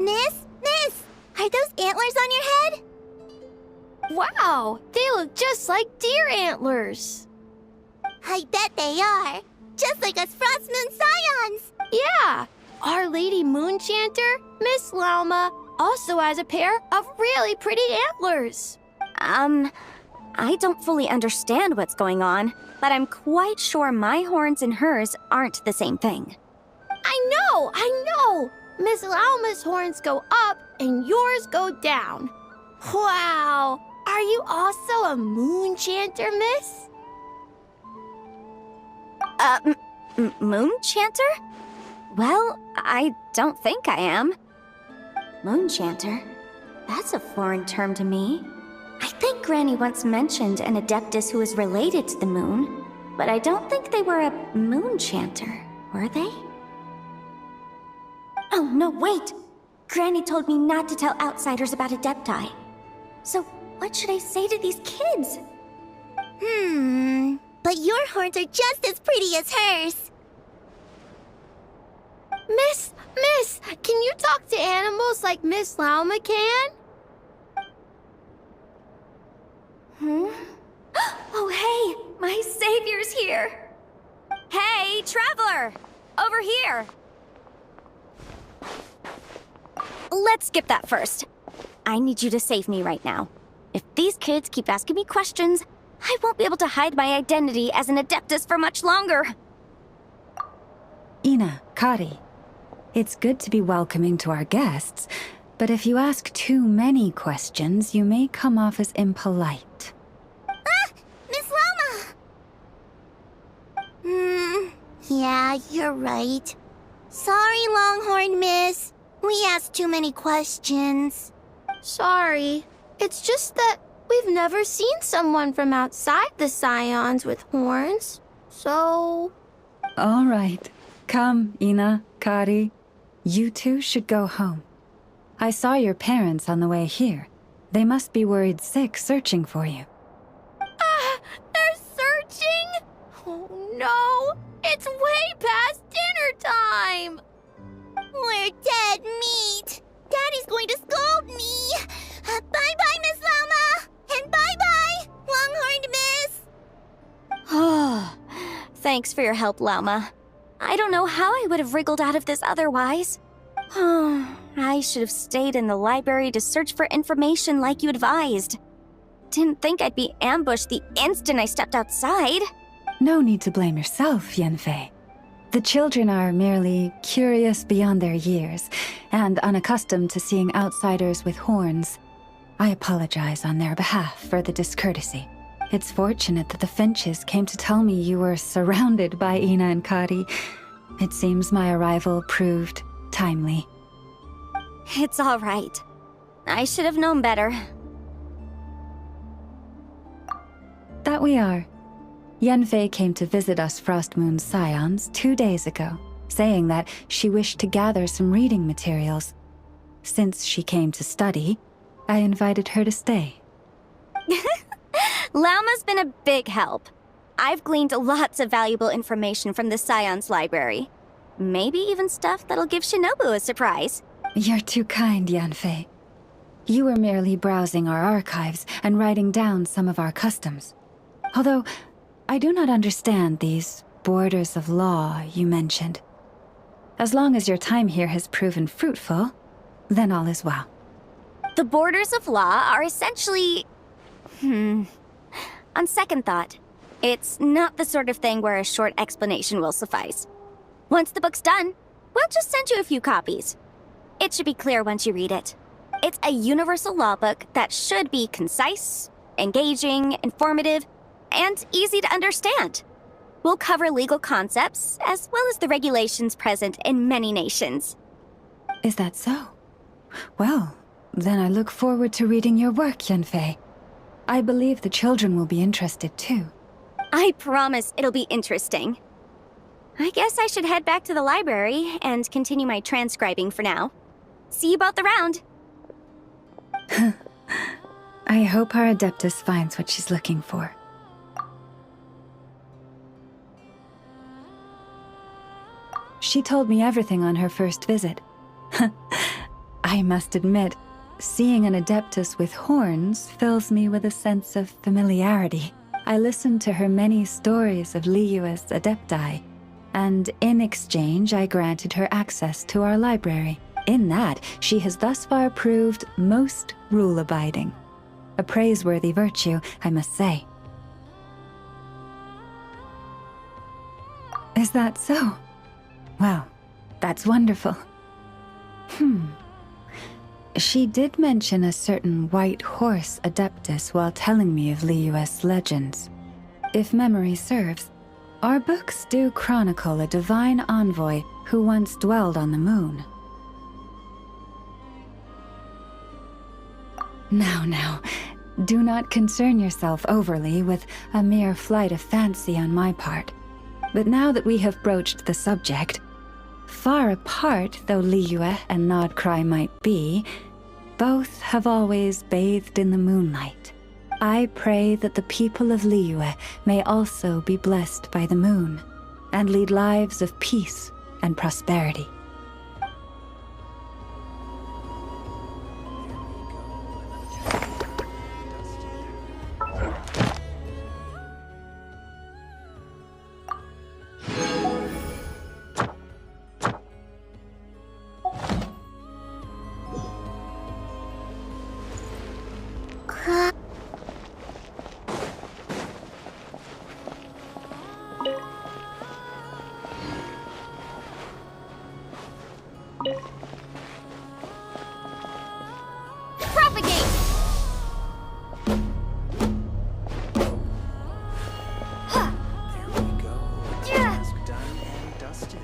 Miss! Are those antlers on your head? Wow, they look just like deer antlers. I bet they are. Just like us Frost Moon Scions! Yeah, our Lady Moonchanter, Miss Lauma, also has a pair of really pretty antlers. I don't fully understand what's going on, but I'm quite sure my horns and hers aren't the same thing. I know! Miss Lauma's horns go up and yours go down. Wow, are you also a Moonchanter, miss? Moonchanter? Well, I don't think I am. Moonchanter? That's a foreign term to me. I think Granny once mentioned an Adeptus who is related to the moon, but I don't think they were a Moonchanter, were they? Oh, no, wait! Granny told me not to tell outsiders about Adepti. So, what should I say to these kids? But your horns are just as pretty as hers. Miss, can you talk to animals like Miss Lauma can? Oh, hey! My savior's here! Hey, traveler! Over here! Let's skip that first. I need you to save me right now. If these kids keep asking me questions, I won't be able to hide my identity as an Adeptus for much longer. Ina, Kari, it's good to be welcoming to our guests, but if you ask too many questions, you may come off as impolite. Miss Lama! Yeah, you're right. Sorry, Longhorn Miss. We asked too many questions. Sorry, it's just that we've never seen someone from outside the Scions with horns, so... All right. Come, Ina, Kari. You two should go home. I saw your parents on the way here. They must be worried sick searching for you. They're searching? Oh no, it's way past dinner time! We're dead meat. Daddy's going to scold me. Bye-bye, Miss Lama. And bye-bye, Longhorned Miss. Oh, thanks for your help, Lauma. I don't know how I would have wriggled out of this otherwise. I should have stayed in the library to search for information like you advised. Didn't think I'd be ambushed the instant I stepped outside. No need to blame yourself, Yanfei. The children are merely curious beyond their years and unaccustomed to seeing outsiders with horns. I apologize on their behalf for the discourtesy. It's fortunate that the Finches came to tell me you were surrounded by Ina and Kari. It seems my arrival proved timely. It's all right. I should have known better. That we are. Yanfei came to visit us Frost Moon Scions 2 days ago, saying that she wished to gather some reading materials. Since she came to study, I invited her to stay. Lauma's been a big help. I've gleaned lots of valuable information from the Scion's library. Maybe even stuff that'll give Shinobu a surprise. You're too kind, Yanfei. You were merely browsing our archives and writing down some of our customs. Although, I do not understand these borders of law you mentioned. As long as your time here has proven fruitful, then all is well. The borders of law are essentially... On second thought, it's not the sort of thing where a short explanation will suffice. Once the book's done, we'll just send you a few copies. It should be clear once you read it. It's a universal law book that should be concise, engaging, informative, and easy to understand. We'll cover legal concepts, as well as the regulations present in many nations. Is that so? Well, then I look forward to reading your work, Yanfei. I believe the children will be interested too. I promise it'll be interesting. I guess I should head back to the library and continue my transcribing for now. See you both around. I hope our Adeptus finds what she's looking for. She told me everything on her first visit. I must admit, seeing an adeptus with horns fills me with a sense of familiarity. I listened to her many stories of Liyue's adepti, and in exchange I granted her access to our library. In that, she has thus far proved most rule-abiding. A praiseworthy virtue, I must say. Is that so? Well, that's wonderful. She did mention a certain white horse adeptus while telling me of Liyue's legends. If memory serves, our books do chronicle a divine envoy who once dwelled on the moon. Now, do not concern yourself overly with a mere flight of fancy on my part. But now that we have broached the subject, far apart though Liyue and Nodcry might be, both have always bathed in the moonlight. I pray that the people of Liyue may also be blessed by the moon, and lead lives of peace and prosperity. Propagate! There we go. Task done and dusted.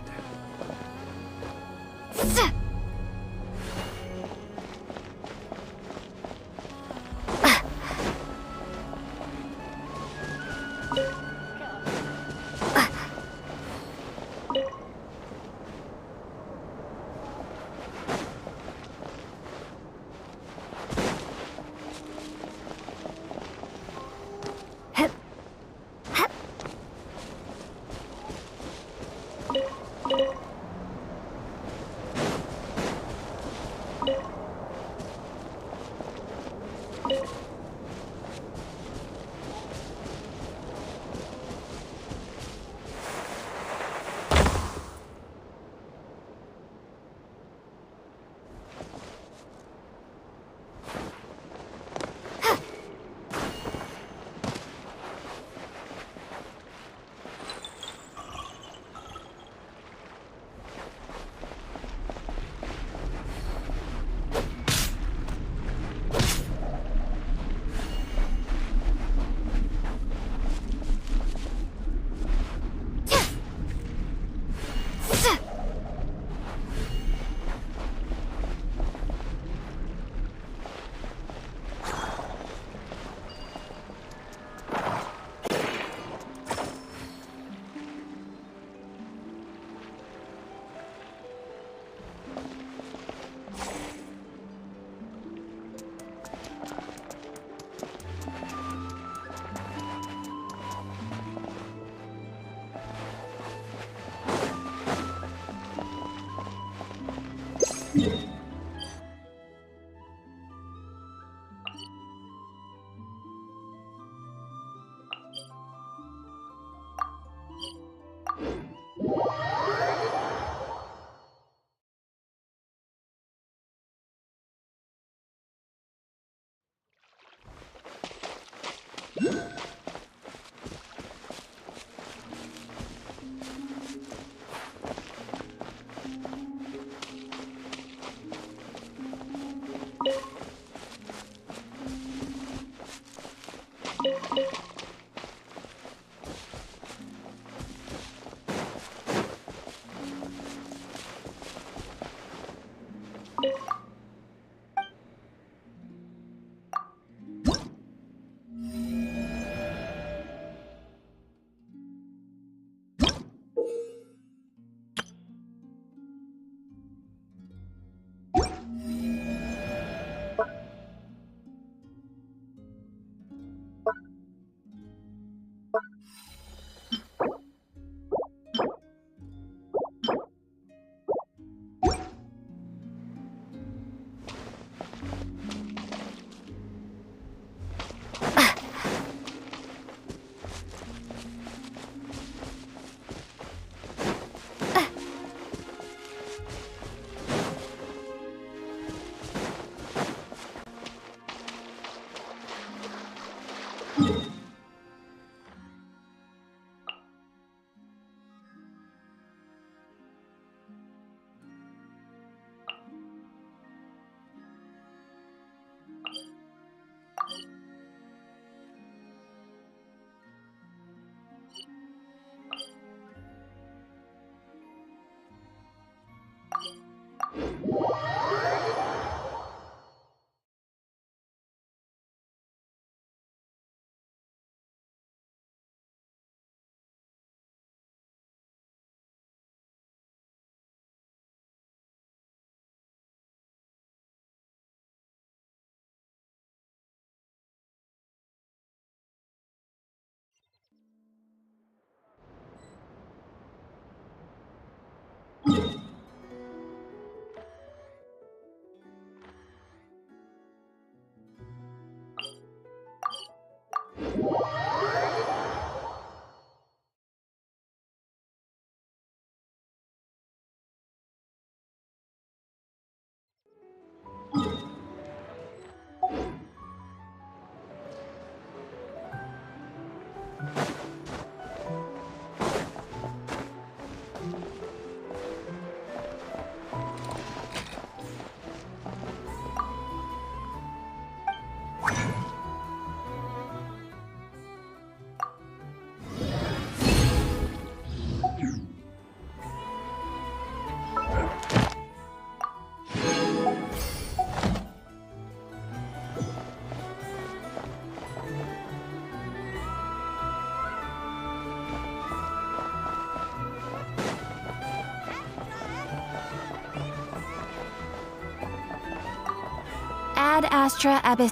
Ad Astra Abyss.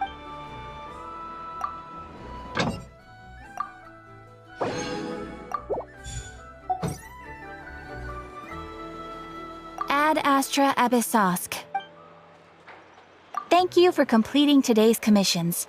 Ad Astra Abyssosk. Thank you for completing today's commissions.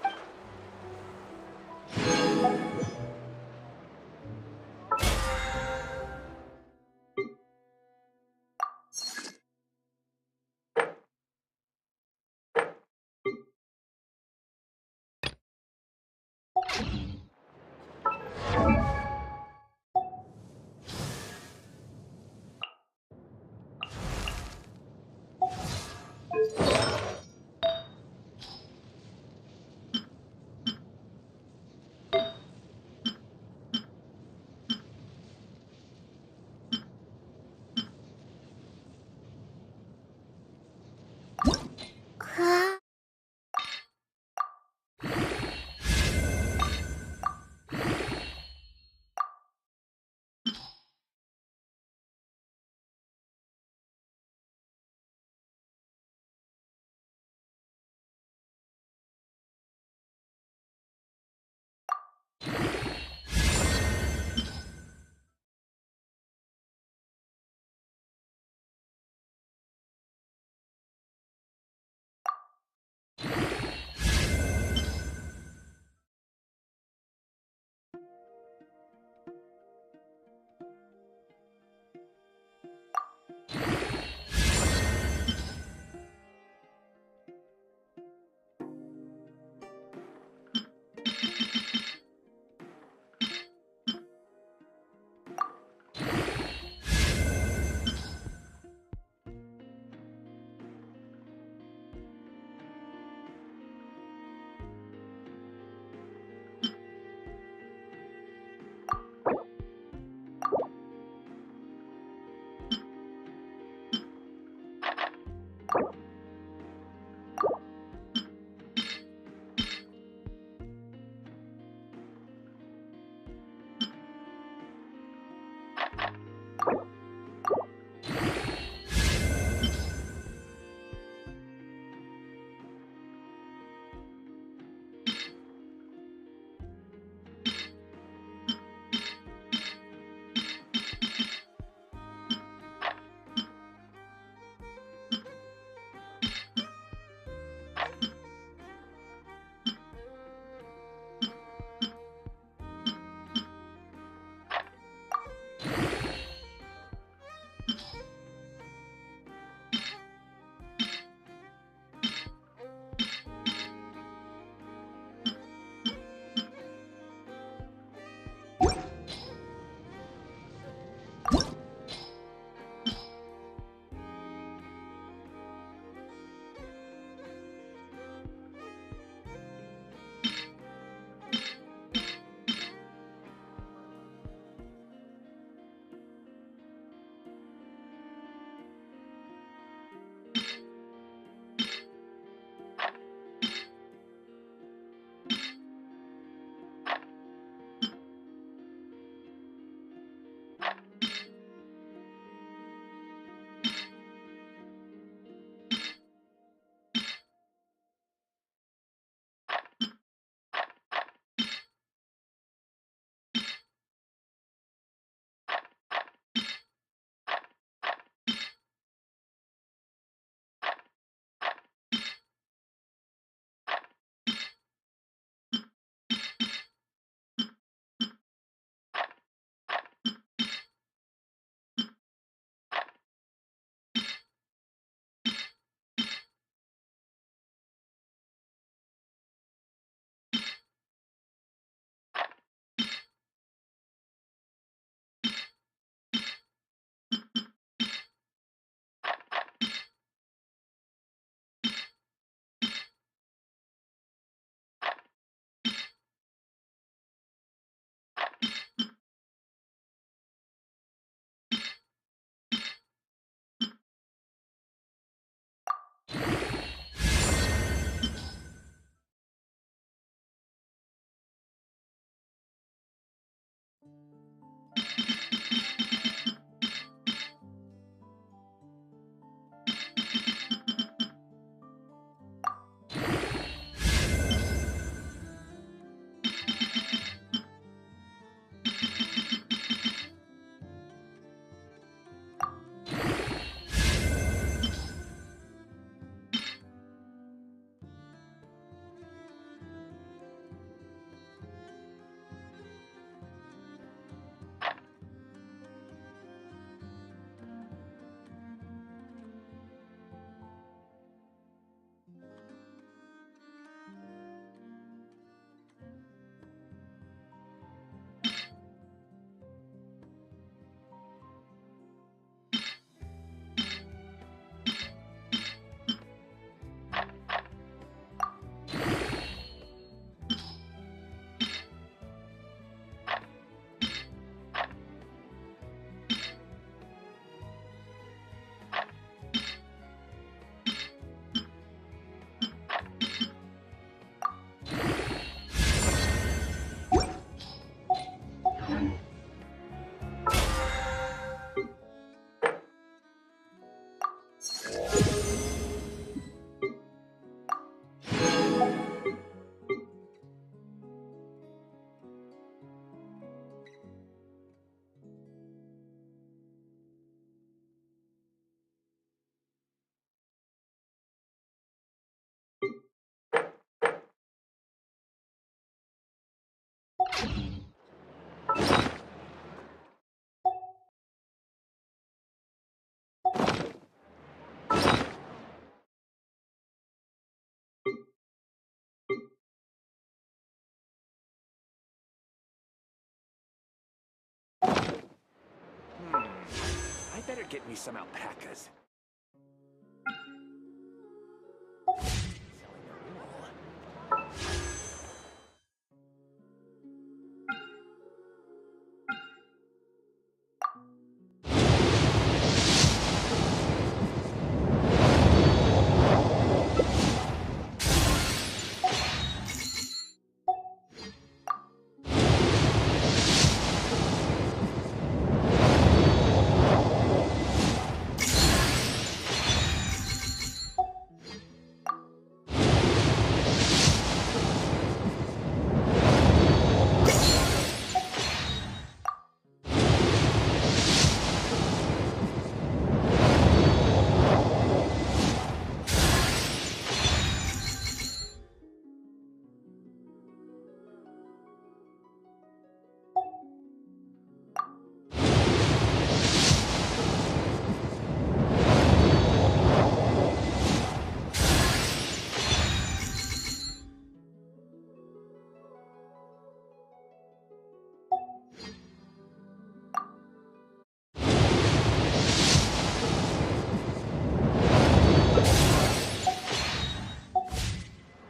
I better get me some alpacas.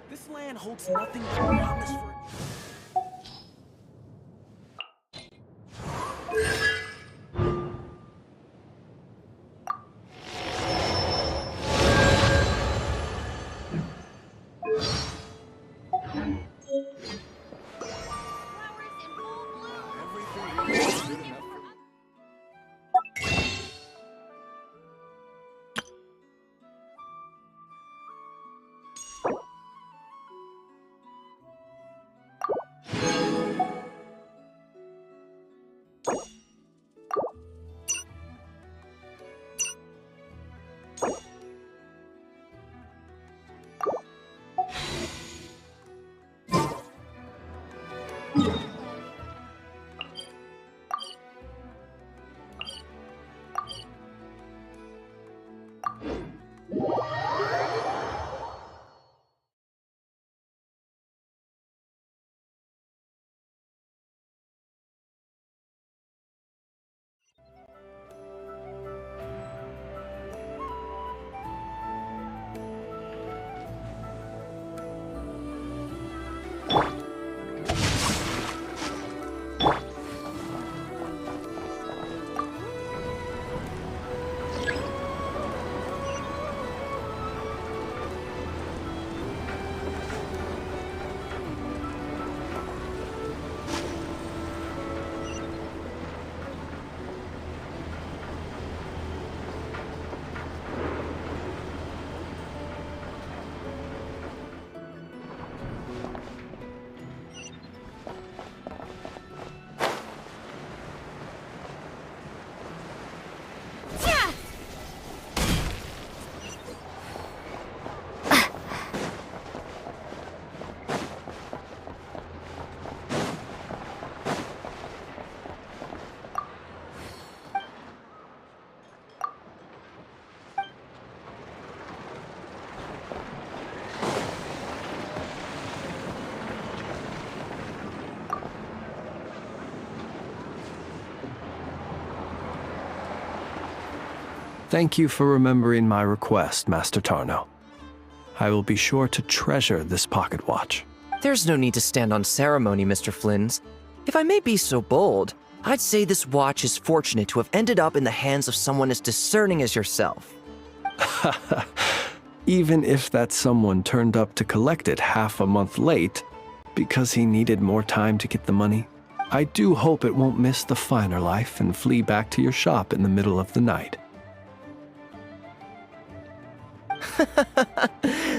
This land holds nothing but promise for... Everything here is good enough for... Thank you for remembering my request, Master Tarno. I will be sure to treasure this pocket watch. There's no need to stand on ceremony, Mr. Flynns. If I may be so bold, I'd say this watch is fortunate to have ended up in the hands of someone as discerning as yourself. Even if that someone turned up to collect it half a month late because he needed more time to get the money, I do hope it won't miss the finer life and flee back to your shop in the middle of the night.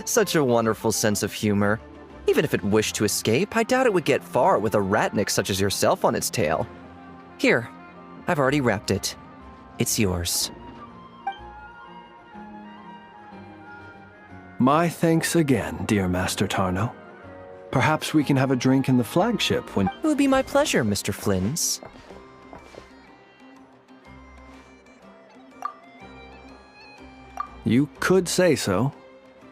Such a wonderful sense of humor. Even if it wished to escape, I doubt it would get far with a ratnik such as yourself on its tail. Here, I've already wrapped it. It's yours. My thanks again, dear Master Tarno. Perhaps we can have a drink in the flagship when... It would be my pleasure, Mr. Flynns. You could say so.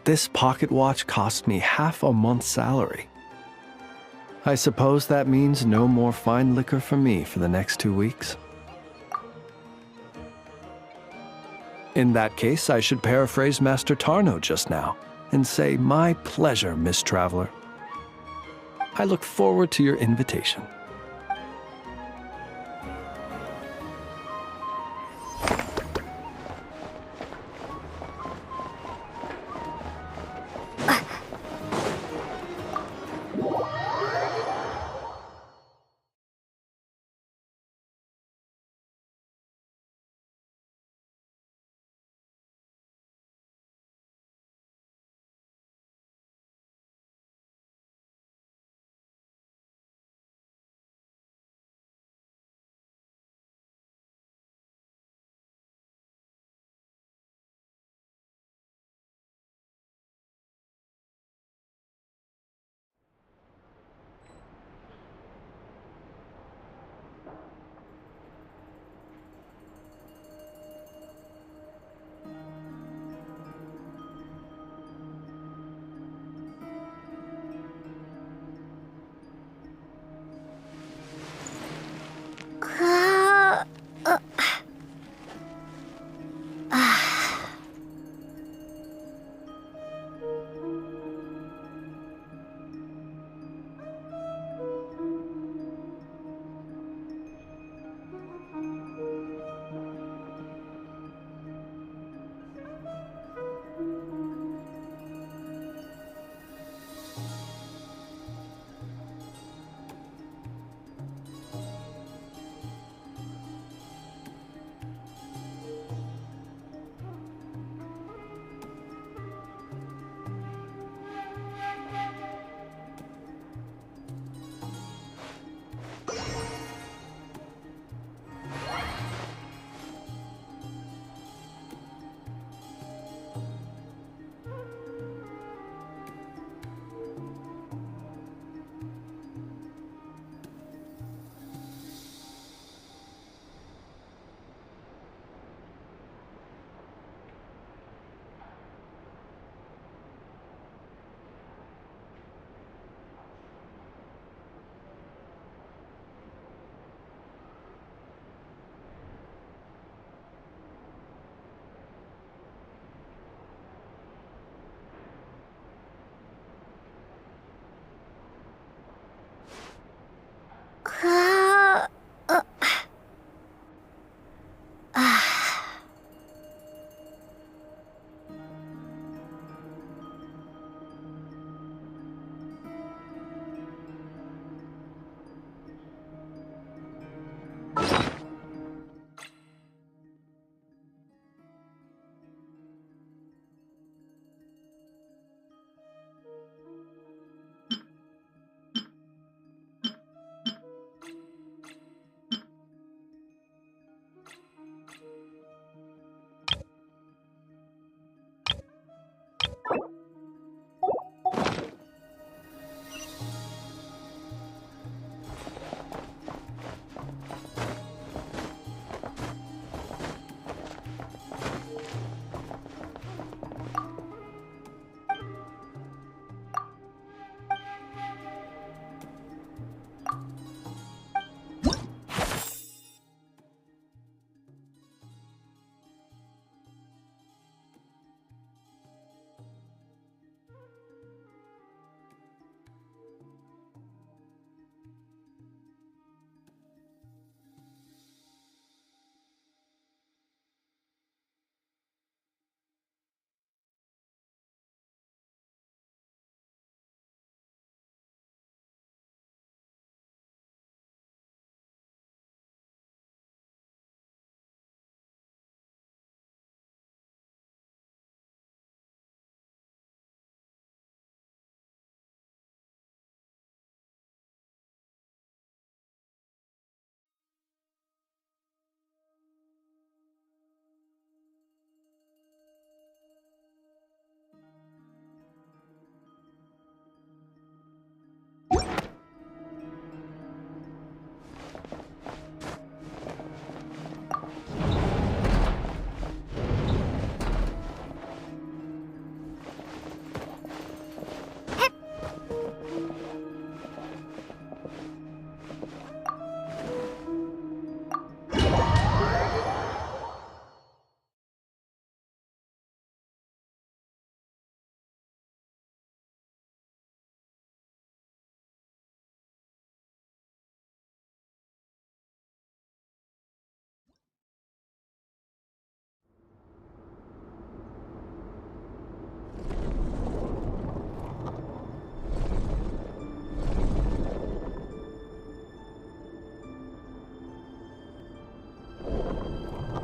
This pocket watch cost me half a month's salary. I suppose that means no more fine liquor for me for the next 2 weeks. In that case, I should paraphrase Master Tarno just now and say, "My pleasure, Miss Traveler." I look forward to your invitation.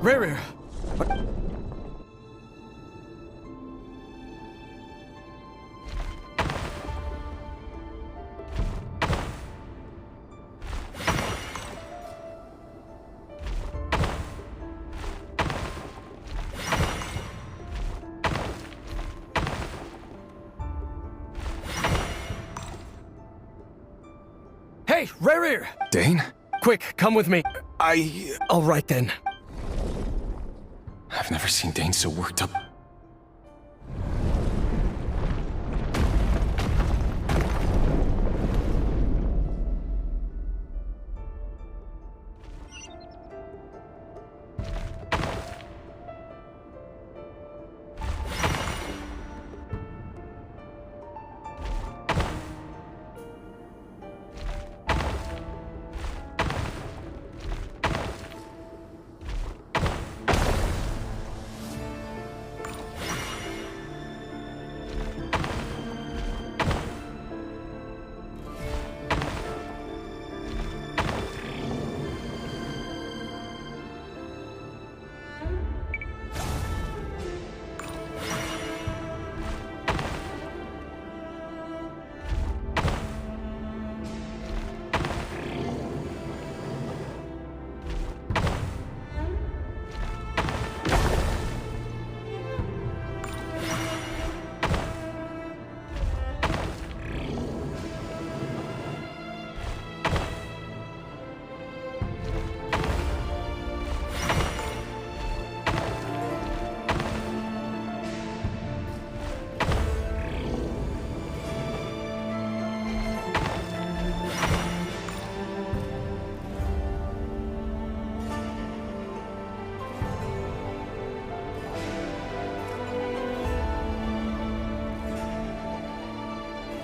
Ruru! Hey, Ruru! Dane? Quick, come with me. All right then. I've never seen Dane so worked up.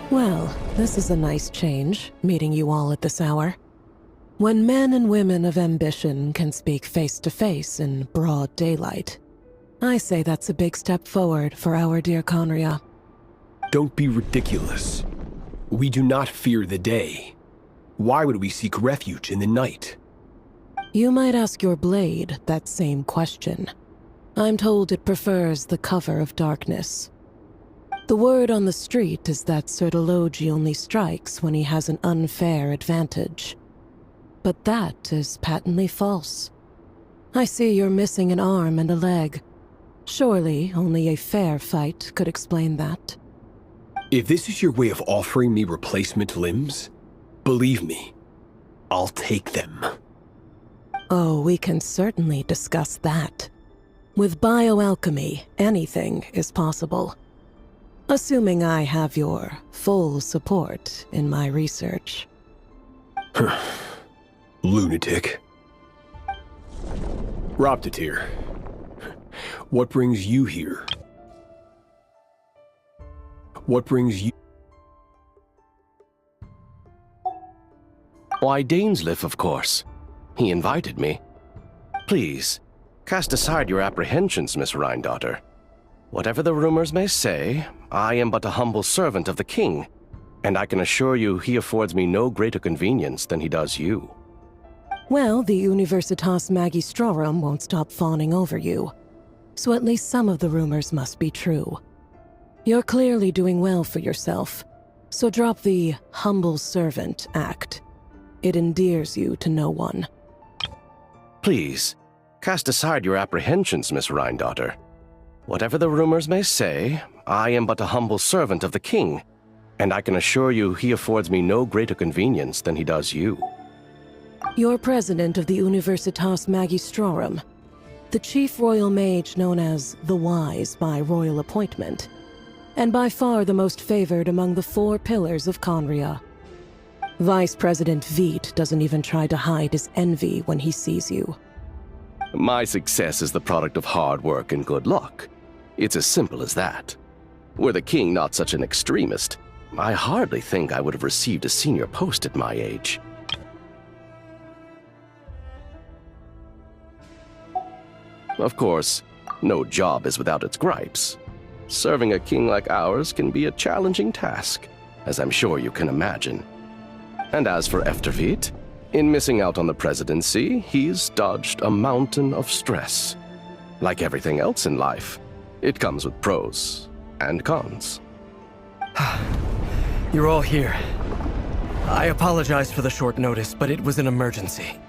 Well, this is a nice change, meeting you all at this hour. When men and women of ambition can speak face to face in broad daylight, I say that's a big step forward for our dear Conria. Don't be ridiculous. We do not fear the day. Why would we seek refuge in the night? You might ask your blade that same question. I'm told it prefers the cover of darkness. The word on the street is that Sir Elegy only strikes when he has an unfair advantage. But that is patently false. I see you're missing an arm and a leg. Surely only a fair fight could explain that. If this is your way of offering me replacement limbs, believe me, I'll take them. Oh, we can certainly discuss that. With bioalchemy, anything is possible. Assuming I have your full support in my research. Lunatic. Roptatir, what brings you here? What brings you... Why, Dainsleif, of course. He invited me. Please, cast aside your apprehensions, Miss Rhine-daughter. Whatever the rumors may say, I am but a humble servant of the king, and I can assure you he affords me no greater convenience than he does you. Well, the Universitas Magistrorum won't stop fawning over you, so at least some of the rumors must be true. You're clearly doing well for yourself, so drop the humble servant act. It endears you to no one. Please, cast aside your apprehensions, Miss Rhine-daughter. Whatever the rumors may say, I am but a humble servant of the king, and I can assure you he affords me no greater convenience than he does you. You're president of the Universitas Magistrorum, the chief royal mage known as the Wise by royal appointment, and by far the most favored among the 4 pillars of Conria. Vice President Veit doesn't even try to hide his envy when he sees you. My success is the product of hard work and good luck. It's as simple as that. Were the king not such an extremist, I hardly think I would have received a senior post at my age. Of course, no job is without its gripes. Serving a king like ours can be a challenging task, as I'm sure you can imagine. And as for Efterveit, In missing out on the presidency, he's dodged a mountain of stress. Like everything else in life, it comes with pros and cons. You're all here. I apologize for the short notice, but it was an emergency.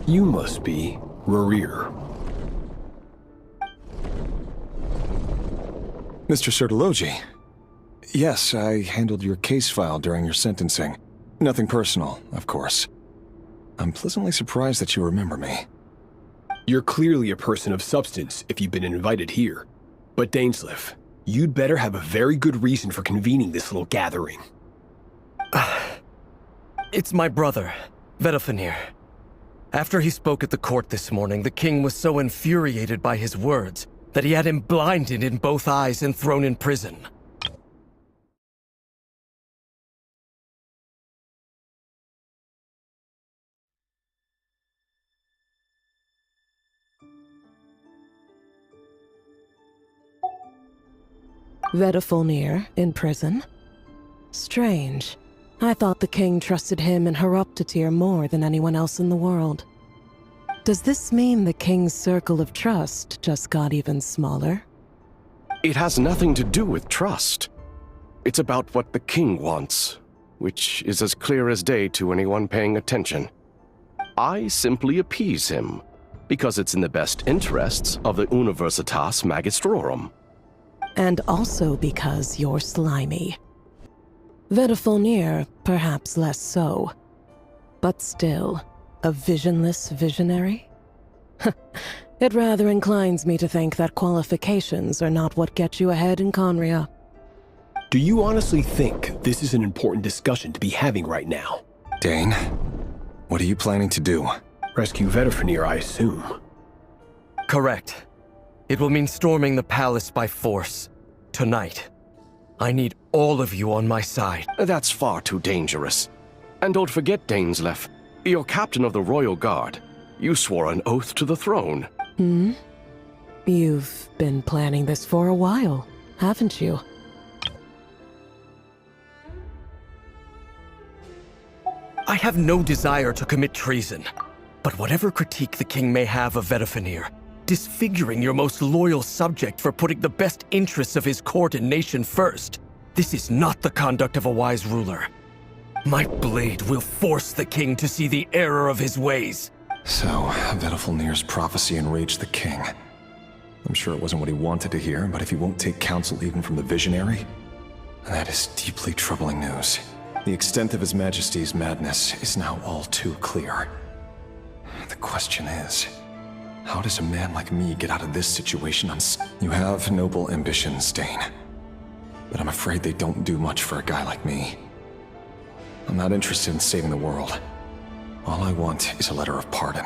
You must be Rerir. Mr. Sertologi. Yes, I handled your case file during your sentencing. Nothing personal, of course. I'm pleasantly surprised that you remember me. You're clearly a person of substance if you've been invited here. But Dainsleif, you'd better have a very good reason for convening this little gathering. It's my brother, Vedalfenir. After he spoke at the court this morning, the king was so infuriated by his words that he had him blinded in both eyes and thrown in prison. Vedalfenir in prison? Strange. I thought the king trusted him and Heroptatir more than anyone else in the world. Does this mean the king's circle of trust just got even smaller? It has nothing to do with trust. It's about what the king wants, which is as clear as day to anyone paying attention. I simply appease him, because it's in the best interests of the Universitas Magistrorum. And also because you're slimy. Vedalfenir, perhaps less so. But still, a visionless visionary? It rather inclines me to think that qualifications are not what get you ahead in Conria. Do you honestly think this is an important discussion to be having right now? Dane, what are you planning to do? Rescue Vedalfenir, I assume. Correct. It will mean storming the palace by force. Tonight. I need all of you on my side. That's far too dangerous. And don't forget, Dainsleif, you're captain of the Royal Guard. You swore an oath to the throne. You've been planning this for a while, haven't you? I have no desire to commit treason. But whatever critique the king may have of Vedalfenir, disfiguring your most loyal subject for putting the best interests of his court and nation first, this is not the conduct of a wise ruler. My blade will force the king to see the error of his ways. So, Vedalfenir's prophecy enraged the king. I'm sure it wasn't what he wanted to hear, but if he won't take counsel even from the visionary, that is deeply troubling news. The extent of His Majesty's madness is now all too clear. The question is, how does a man like me get out of this situation You have noble ambitions, Dane. But I'm afraid they don't do much for a guy like me. I'm not interested in saving the world. All I want is a letter of pardon.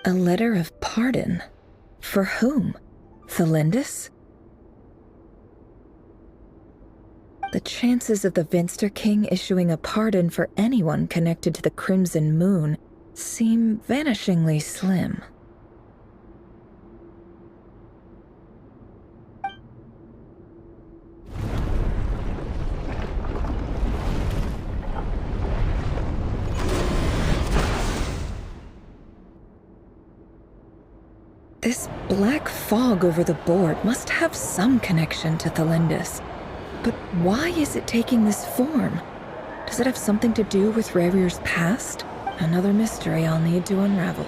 A letter of pardon? For whom? Thelindis? The chances of the Venster King issuing a pardon for anyone connected to the Crimson Moon seem vanishingly slim. This black fog over the board must have some connection to Thelindis. But why is it taking this form? Does it have something to do with Rerir's past? Another mystery I'll need to unravel.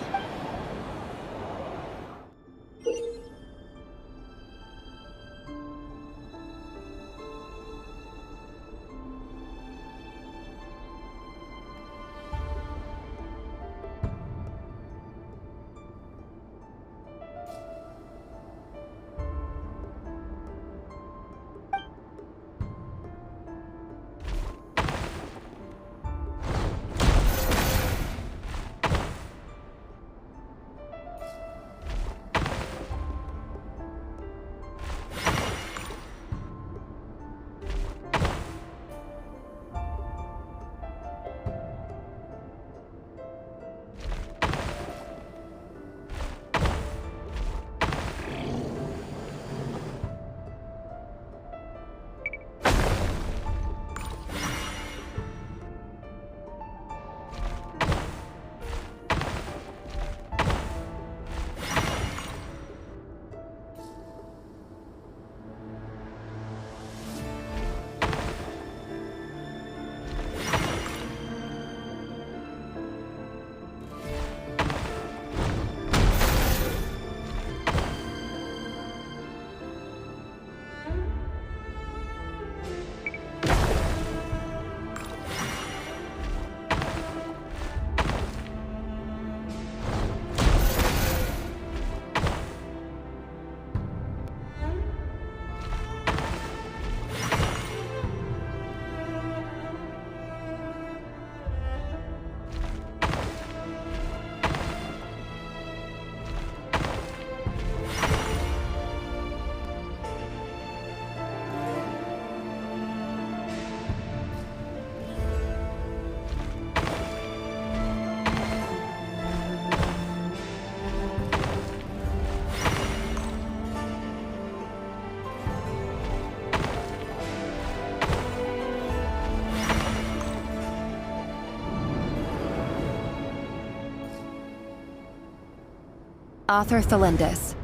Author Thelindis.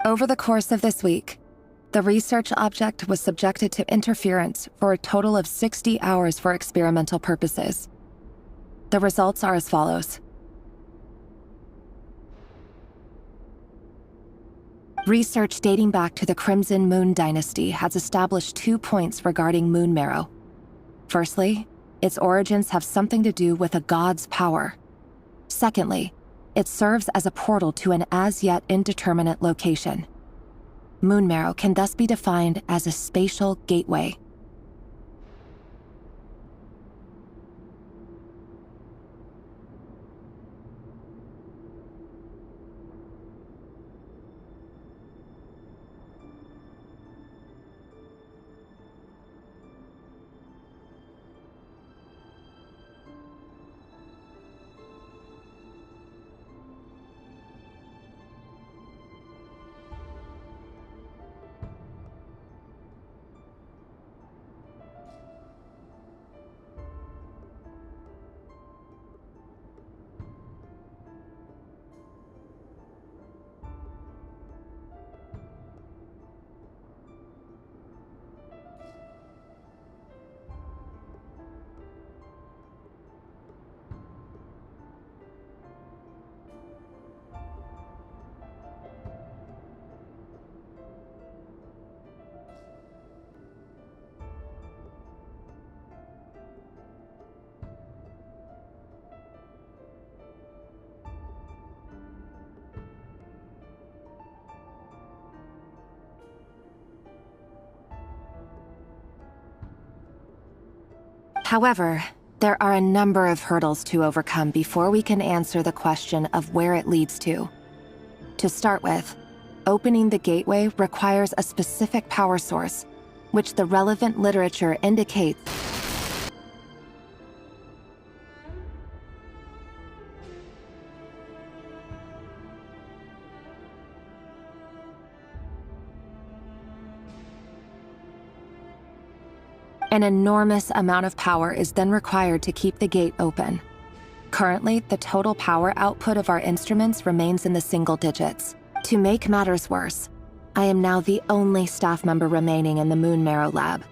Over the course of this week, the research object was subjected to interference for a total of 60 hours for experimental purposes. The results are as follows. Research dating back to the Crimson Moon Dynasty has established 2 points regarding moon marrow. Firstly, its origins have something to do with a god's power. Secondly, it serves as a portal to an as-yet indeterminate location. Moon marrow can thus be defined as a spatial gateway. However, there are a number of hurdles to overcome before we can answer the question of where it leads to. To start with, opening the gateway requires a specific power source, which the relevant literature indicates an enormous amount of power is then required to keep the gate open. Currently, the total power output of our instruments remains in the single digits. To make matters worse, I am now the only staff member remaining in the Moon Marrow lab.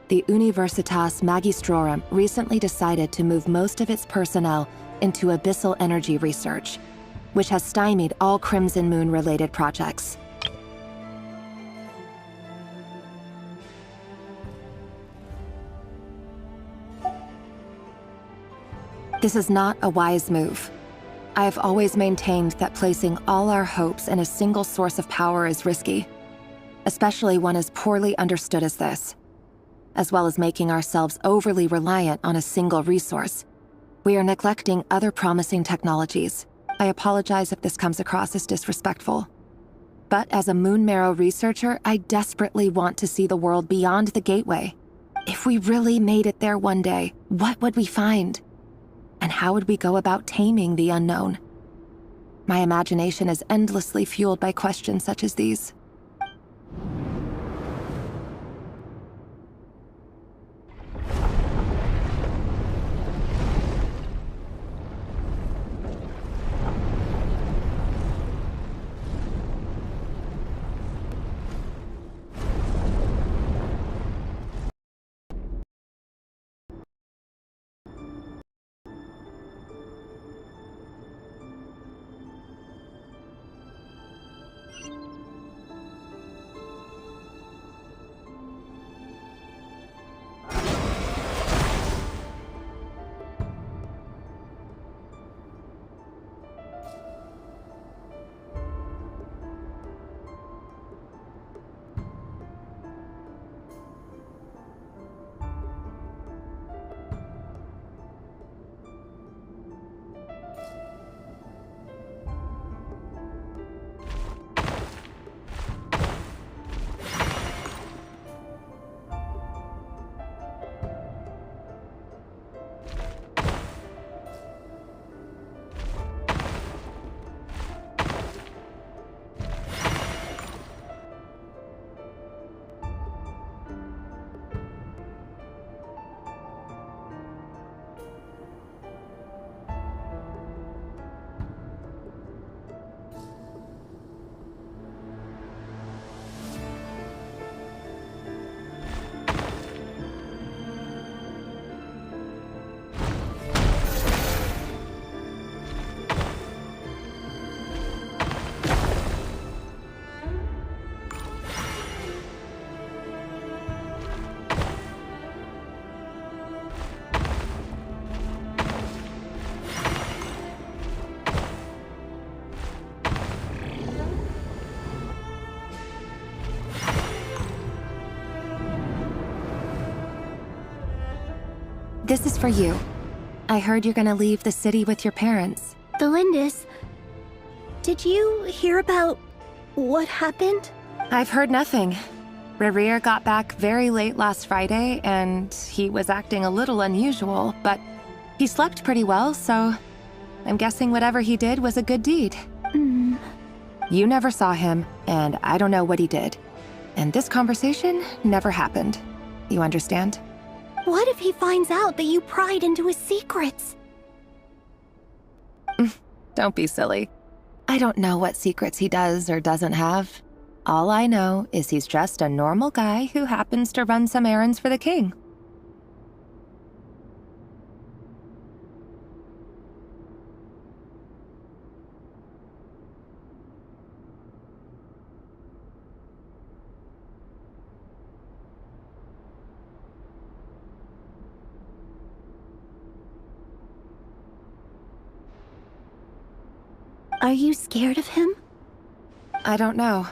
The Universitas Magistrorum recently decided to move most of its personnel into abyssal energy research, which has stymied all Crimson Moon-related projects. This is not a wise move. I have always maintained that placing all our hopes in a single source of power is risky, especially one as poorly understood as this. As well as making ourselves overly reliant on a single resource, we are neglecting other promising technologies. I apologize if this comes across as disrespectful. But as a Moon Marrow researcher, I desperately want to see the world beyond the gateway. If we really made it there one day, what would we find? And how would we go about taming the unknown? My imagination is endlessly fueled by questions such as these. This is for you. I heard you're gonna leave the city with your parents. The Lindis. Did you hear about what happened? I've heard nothing. Rerir got back very late last Friday, and he was acting a little unusual, but he slept pretty well, so I'm guessing whatever he did was a good deed. You never saw him, and I don't know what he did. And this conversation never happened. You understand? What if he finds out that you pried into his secrets? Don't be silly. I don't know what secrets he does or doesn't have. All I know is he's just a normal guy who happens to run some errands for the king. Are you scared of him? I don't know.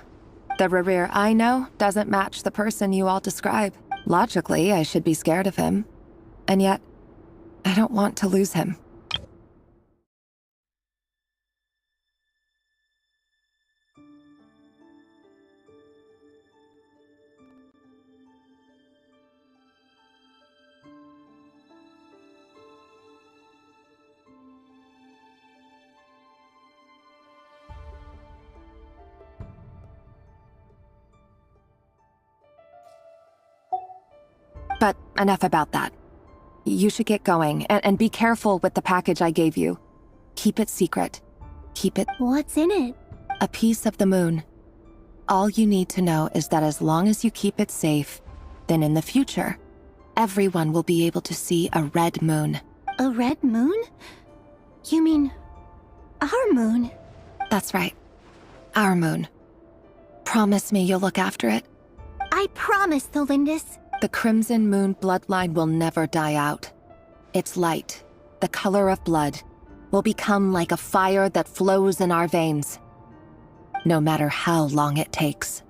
The Rerir I know doesn't match the person you all describe. Logically, I should be scared of him. And yet, I don't want to lose him. But enough about that. You should get going, and be careful with the package I gave you. Keep it secret. Keep it... What's in it? A piece of the moon. All you need to know is that as long as you keep it safe, then in the future, everyone will be able to see a red moon. A red moon? You mean... our moon? That's right. Our moon. Promise me you'll look after it. I promise, the Lindis. The Crimson Moon bloodline will never die out. Its light, the color of blood, will become like a fire that flows in our veins, no matter how long it takes.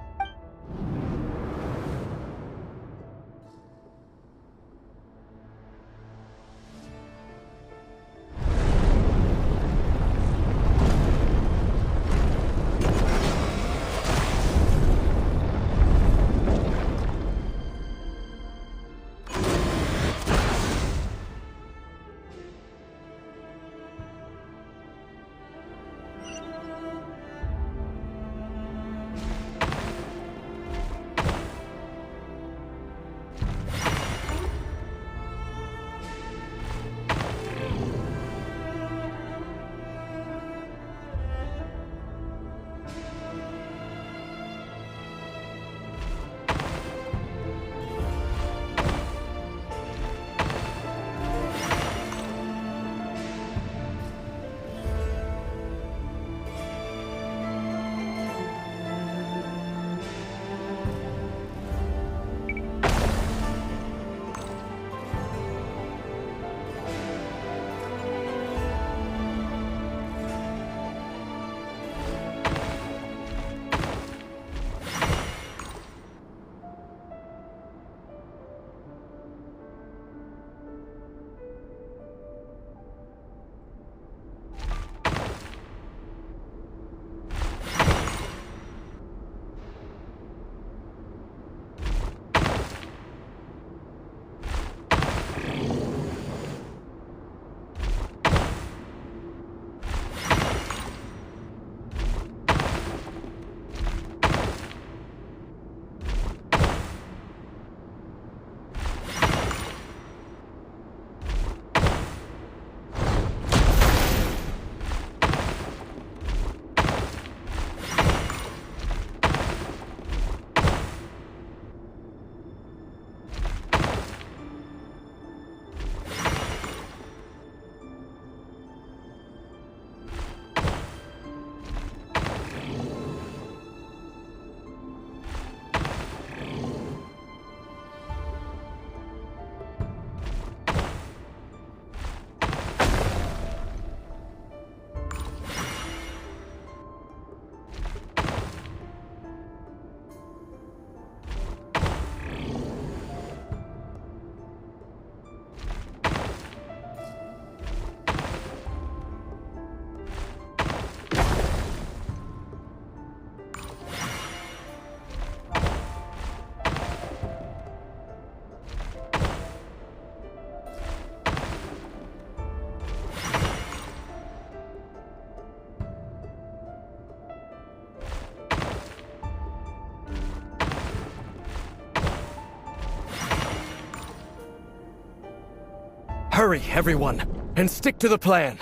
Hurry, everyone, and stick to the plan.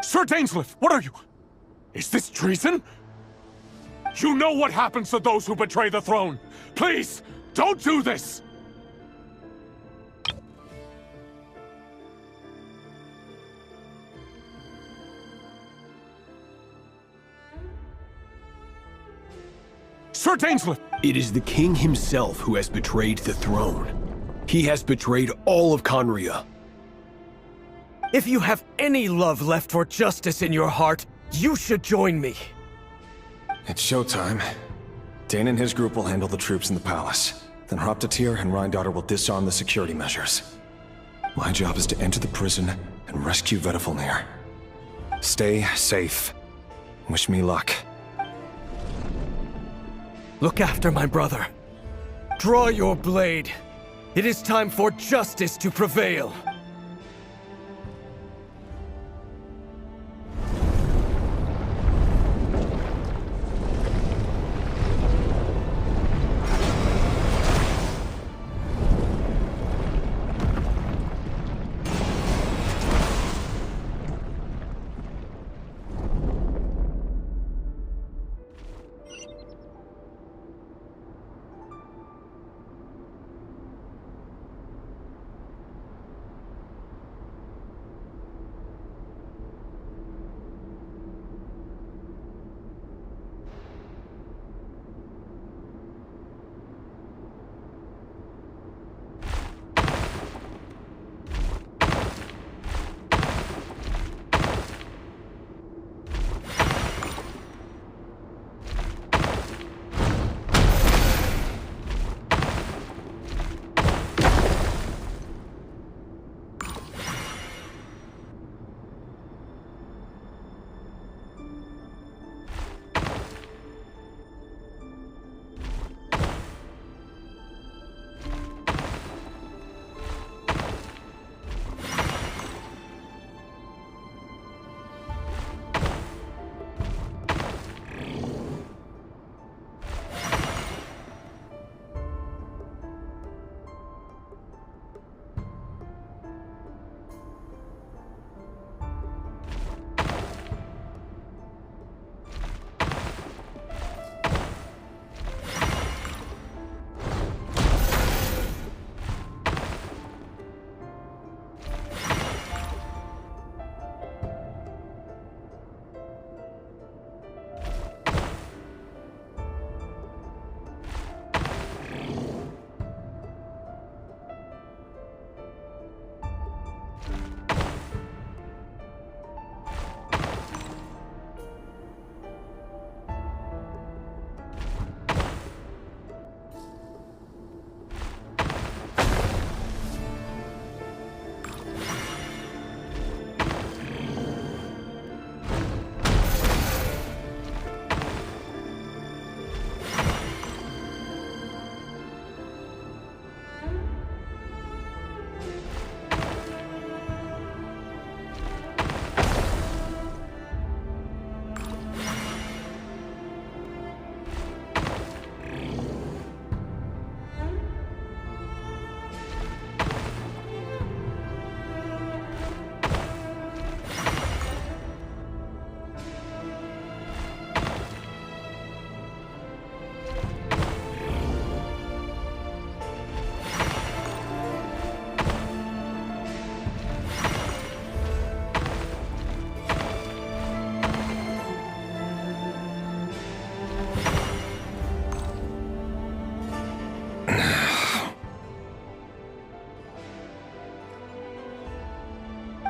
Sir Dainsleif, what are you? Is this treason? You know what happens to those who betray the throne. Please, don't do this! Sir Dainsleif! It is the king himself who has betrayed the throne. He has betrayed all of Conria. If you have any love left for justice in your heart, you should join me. It's showtime. Dane and his group will handle the troops in the palace. Then Hraptatir and Rhindaughter will disarm the security measures. My job is to enter the prison and rescue Vedifalnir. Stay safe. Wish me luck. Look after my brother. Draw your blade. It is time for justice to prevail.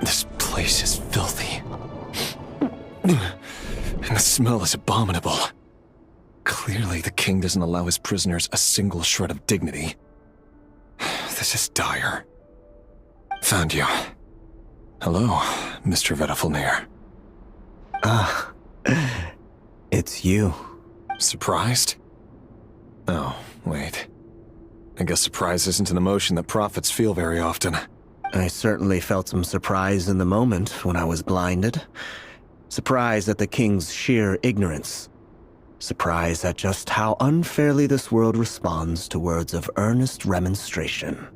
This place is filthy. And the smell is abominable. Clearly, the king doesn't allow his prisoners a single shred of dignity. This is dire. Found you. Hello, Mr. Vedifalnir. Ah, it's you. Surprised? Oh, wait. I guess surprise isn't an emotion that prophets feel very often. I certainly felt some surprise in the moment when I was blinded. Surprise at the king's sheer ignorance. Surprise at just how unfairly this world responds to words of earnest remonstration.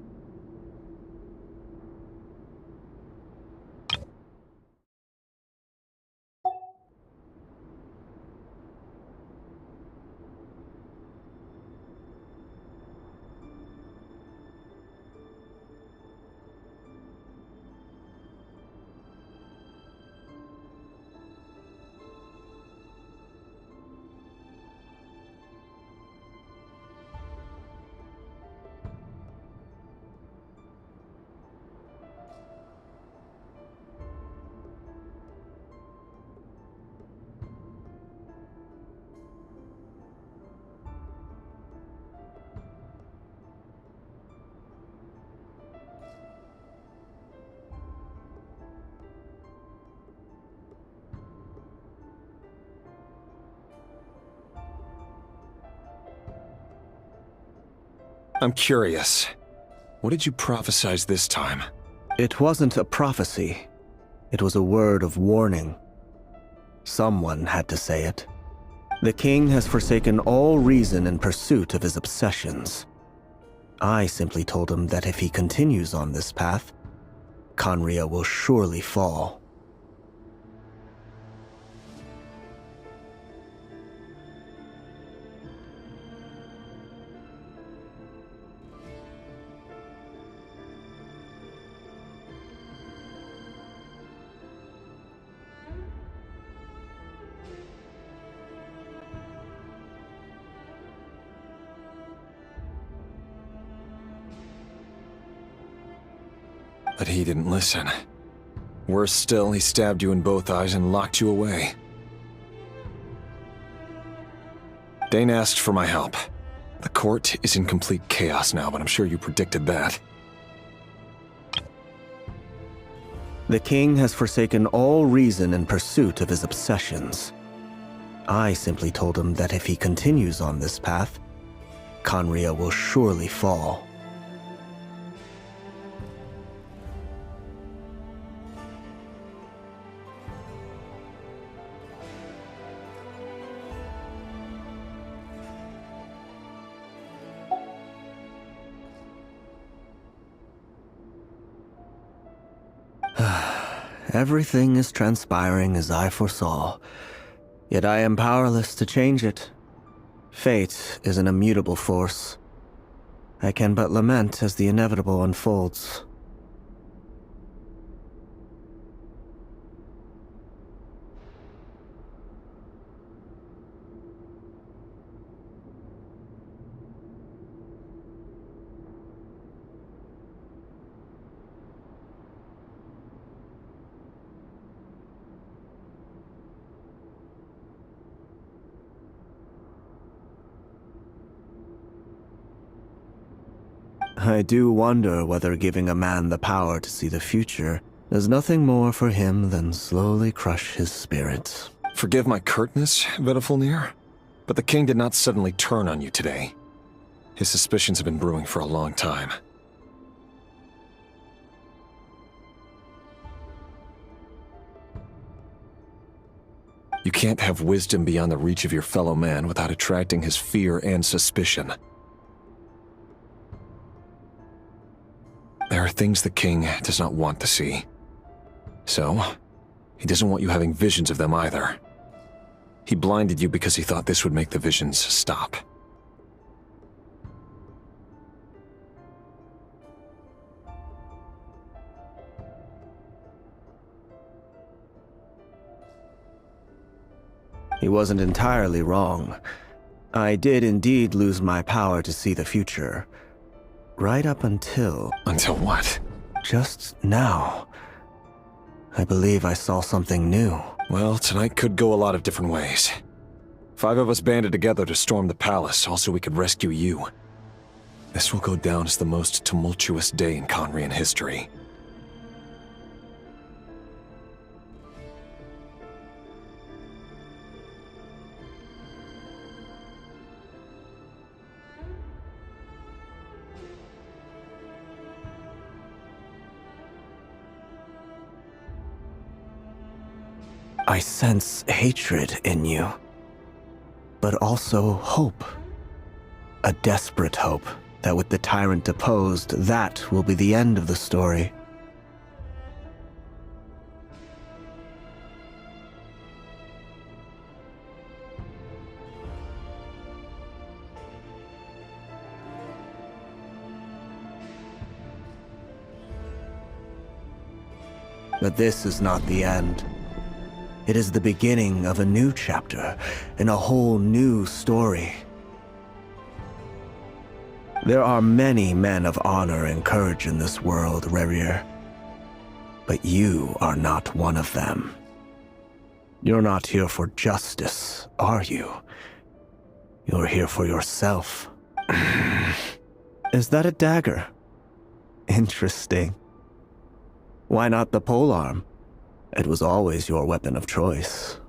I'm curious. What did you prophesize this time? It wasn't a prophecy. It was a word of warning. Someone had to say it. The king has forsaken all reason in pursuit of his obsessions. I simply told him that if he continues on this path, Conria will surely fall. But he didn't listen. Worse still, he stabbed you in both eyes and locked you away. Dane asked for my help. The court is in complete chaos now, but I'm sure you predicted that. The king has forsaken all reason in pursuit of his obsessions. I simply told him that if he continues on this path, Conria will surely fall. Everything is transpiring as I foresaw, yet I am powerless to change it. Fate is an immutable force. I can but lament as the inevitable unfolds. I do wonder whether giving a man the power to see the future does nothing more for him than slowly crush his spirit. Forgive my curtness, Vedifulnir, but the king did not suddenly turn on you today. His suspicions have been brewing for a long time. You can't have wisdom beyond the reach of your fellow man without attracting his fear and suspicion. There are things the king does not want to see. So, he doesn't want you having visions of them either. He blinded you because he thought this would make the visions stop. He wasn't entirely wrong. I did indeed lose my power to see the future. Right up until... Until what? Just now. I believe I saw something new. Well, tonight could go a lot of different ways. 5 of us banded together to storm the palace, all so we could rescue you. This will go down as the most tumultuous day in Conrian history. I sense hatred in you, but also hope. A desperate hope that with the tyrant deposed, that will be the end of the story. But this is not the end. It is the beginning of a new chapter, in a whole new story. There are many men of honor and courage in this world, Rerir. But you are not one of them. You're not here for justice, are you? You're here for yourself. Is that a dagger? Interesting. Why not the polearm? It was always your weapon of choice.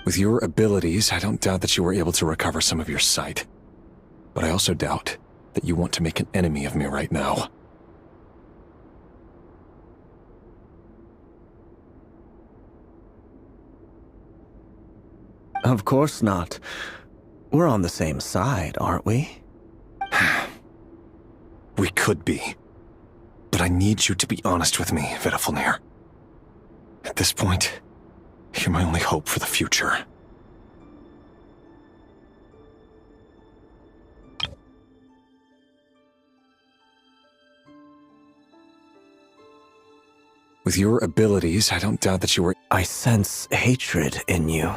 With your abilities, I don't doubt that you were able to recover some of your sight. But I also doubt that you want to make an enemy of me right now. Of course not. We're on the same side, aren't we? We could be. But I need you to be honest with me, Vedafalnir. At this point, you're my only hope for the future. With your abilities, I don't doubt that you were— I sense hatred in you.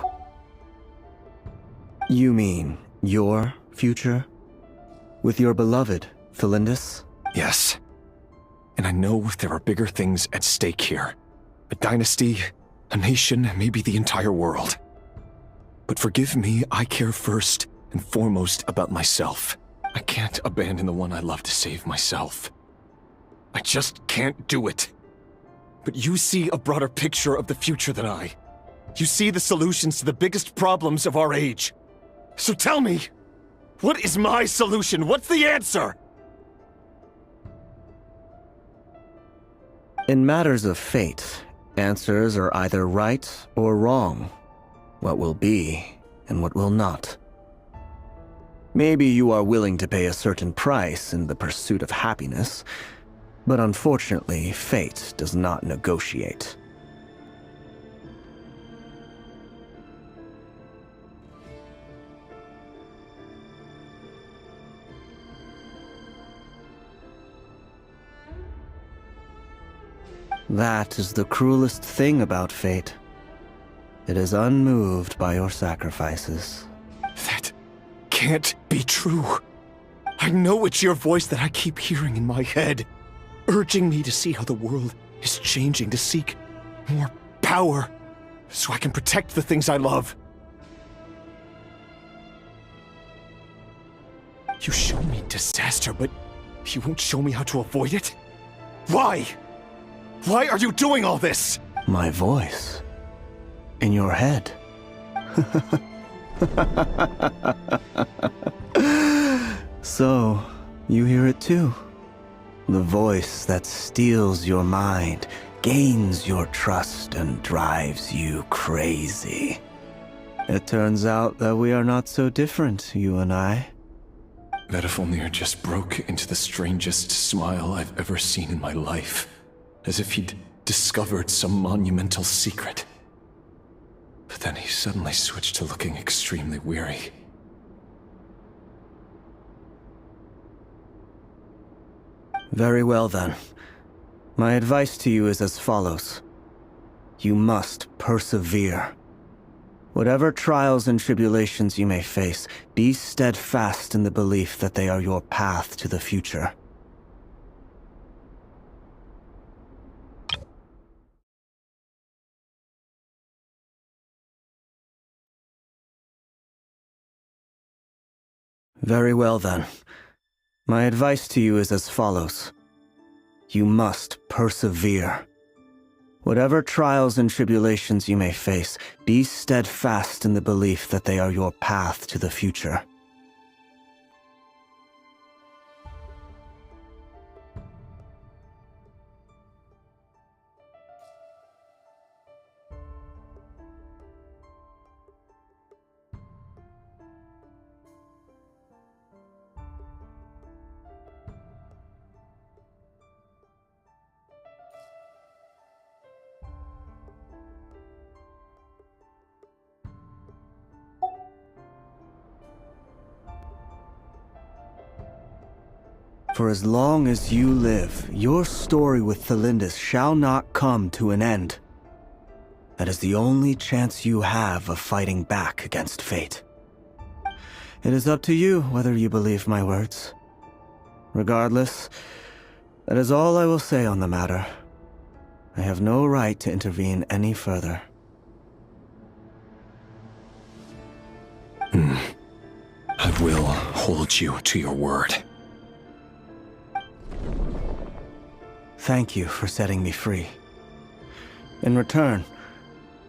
You mean your future? With your beloved, Thelindis? Yes. And I know there are bigger things at stake here. A dynasty, a nation, maybe the entire world. But forgive me, I care first and foremost about myself. I can't abandon the one I love to save myself. I just can't do it. But you see a broader picture of the future than I. You see the solutions to the biggest problems of our age. So tell me, what is my solution? What's the answer? In matters of fate, answers are either right or wrong. What will be and what will not. Maybe you are willing to pay a certain price in the pursuit of happiness, but unfortunately, fate does not negotiate. That is the cruelest thing about fate. It is unmoved by your sacrifices. That can't be true. I know it's your voice that I keep hearing in my head, urging me to see how the world is changing, to seek more power, so I can protect the things I love. You show me disaster, but you won't show me how to avoid it? Why? Why are you doing all this? My voice. In your head. So, you hear it too? The voice that steals your mind, gains your trust, and drives you crazy. It turns out that we are not so different, you and I. Vedafalnir just broke into the strangest smile I've ever seen in my life, as if he'd discovered some monumental secret. But then he suddenly switched to looking extremely weary. Very well then. My advice to you is as follows. You must persevere. Whatever trials and tribulations you may face, be steadfast in the belief that they are your path to the future. Very well then. My advice to you is as follows. You must persevere. Whatever trials and tribulations you may face, be steadfast in the belief that they are your path to the future. For as long as you live, your story with Thelindis shall not come to an end. That is the only chance you have of fighting back against fate. It is up to you whether you believe my words. Regardless, that is all I will say on the matter. I have no right to intervene any further. I will hold you to your word. Thank you for setting me free. In return,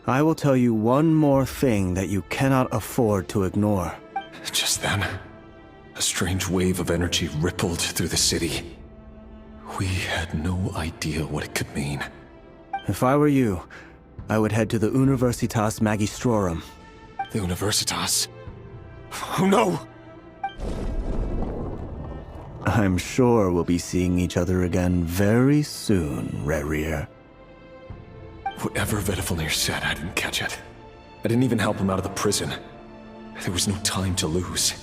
I will tell you one more thing that you cannot afford to ignore. Just then, a strange wave of energy rippled through the city. We had no idea what it could mean. If I were you, I would head to the Universitas Magistrorum. The Universitas? Oh no! I'm sure we'll be seeing each other again very soon, Rerir. Whatever Vedifalnir said, I didn't catch it. I didn't even help him out of the prison. There was no time to lose.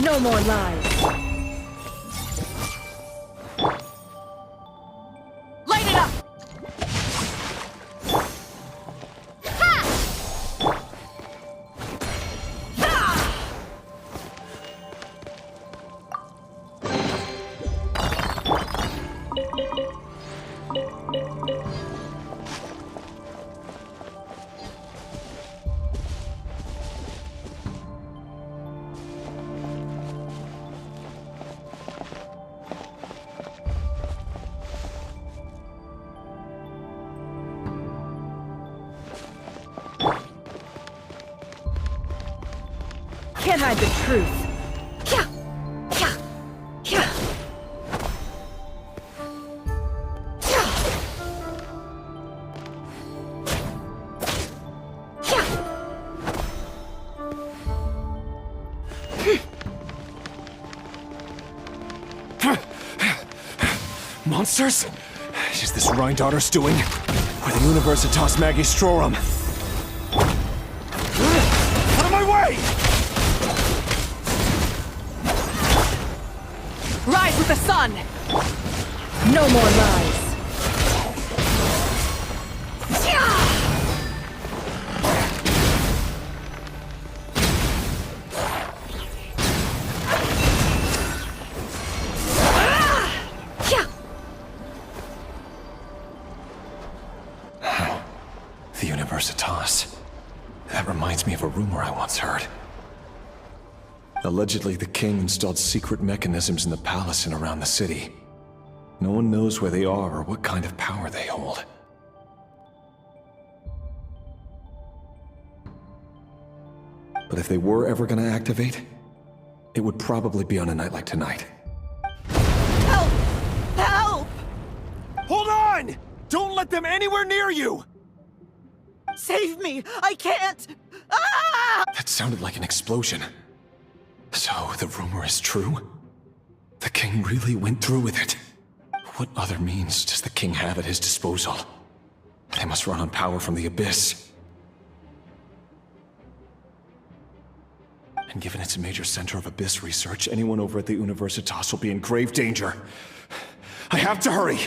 No more lies. Light it up! Can't hide the truth. Monsters? Is this Rhindaughter's doing? Or the Universitas Magistrorum? Out of my way! Rise with the sun! No more lies. The Universitas. That reminds me of a rumor I once heard. Allegedly, the king installed secret mechanisms in the palace and around the city. No one knows where they are or what kind of power they hold. But if they were ever gonna activate, it would probably be on a night like tonight. Help! Help! Hold on! Don't let them anywhere near you! Save me! I can't! Ah! That sounded like an explosion. So, the rumor is true? The king really went through with it? What other means does the king have at his disposal? They must run on power from the Abyss. And given it's a major center of Abyss research, anyone over at the Universitas will be in grave danger. I have to hurry!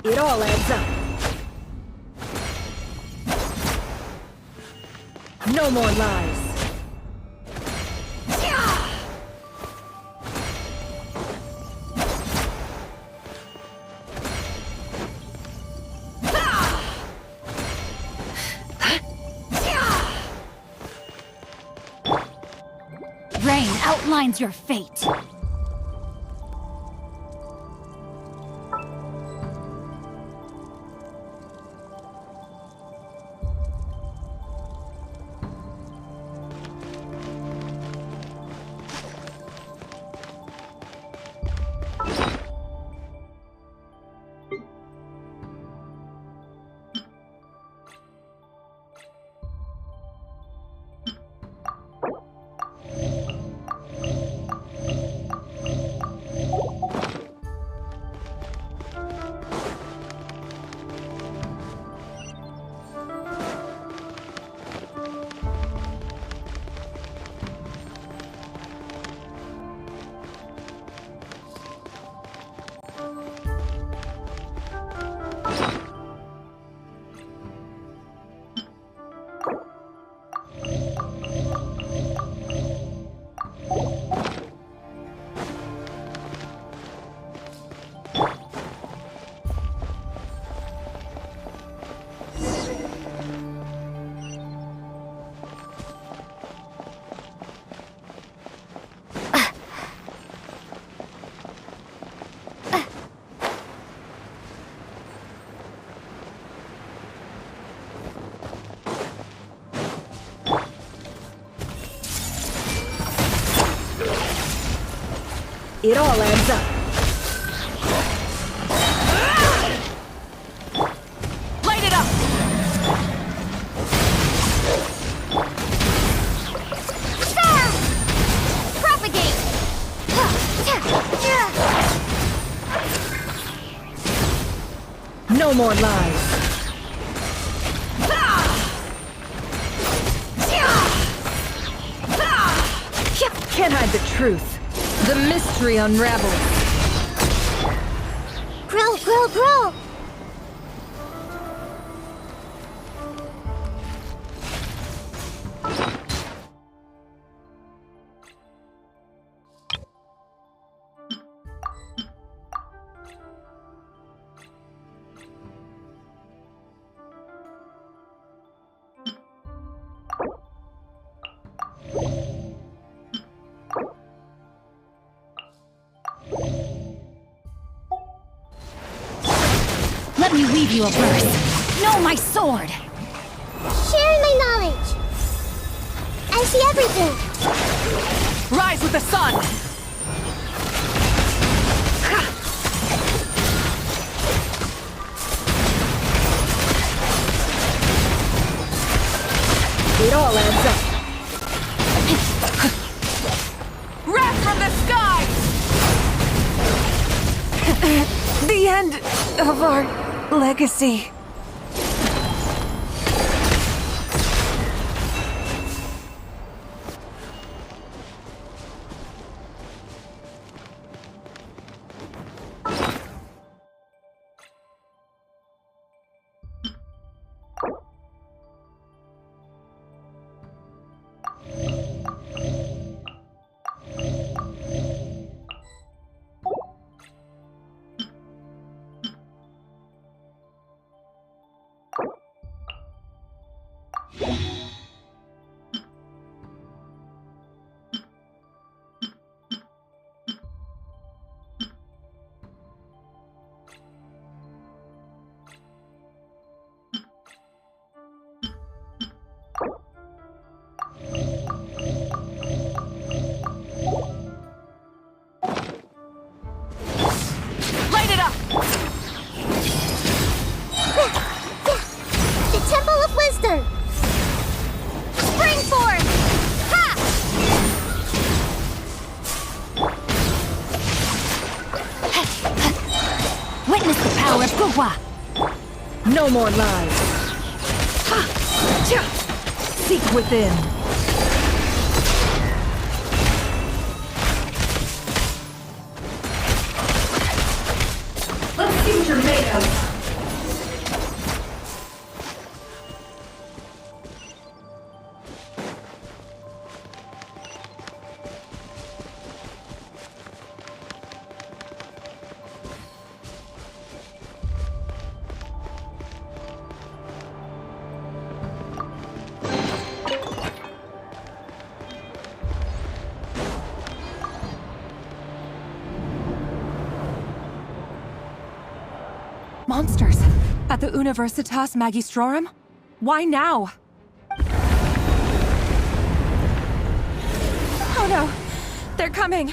It all adds up. No more lies. Rain outlines your fate. It all adds up. Light it up! Propagate! No more lies. Can't hide the truth. The mystery unravels. Grow, grow, grow! Let me weave you a verse. Know my sword! Share my knowledge! I see everything! Rise with the sun! It all adds up. Wrath from the sky! The end of our legacy. Light it up! The Temple of Wisdom! Spring forth! Ha! Witness the power of Guhua! No more lies. Seek within. Let's see what you're made of. Monsters! At the Universitas Magistrorum? Why now? Oh no! They're coming!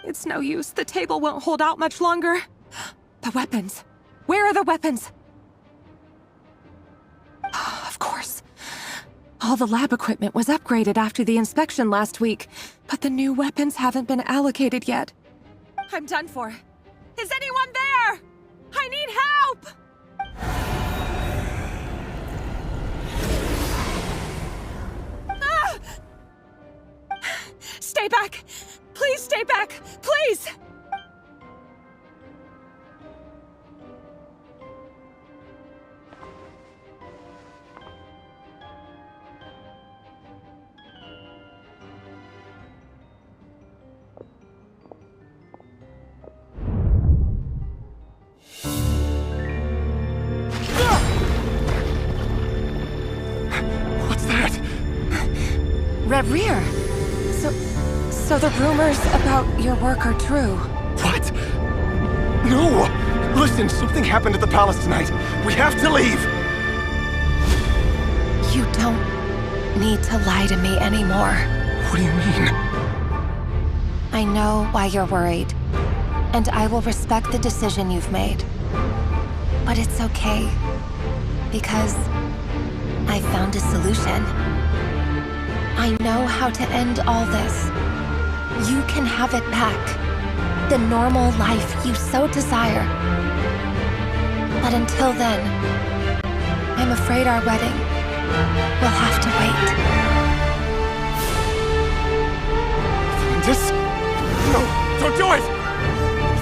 It's no use. The table won't hold out much longer. The weapons. Where are the weapons? Of course. All the lab equipment was upgraded after the inspection last week, but the new weapons haven't been allocated yet. I'm done for. Is anyone there? I need help! Ah! Stay back! Please stay back! Please! Rear. So the rumors about your work are true. What? No! Listen, something happened at the palace tonight. We have to leave! You don't need to lie to me anymore. What do you mean? I know why you're worried, and I will respect the decision you've made. But it's okay, because I found a solution. I know how to end all this. You can have it back. The normal life you so desire. But until then, I'm afraid our wedding will have to wait. This? No, don't do it!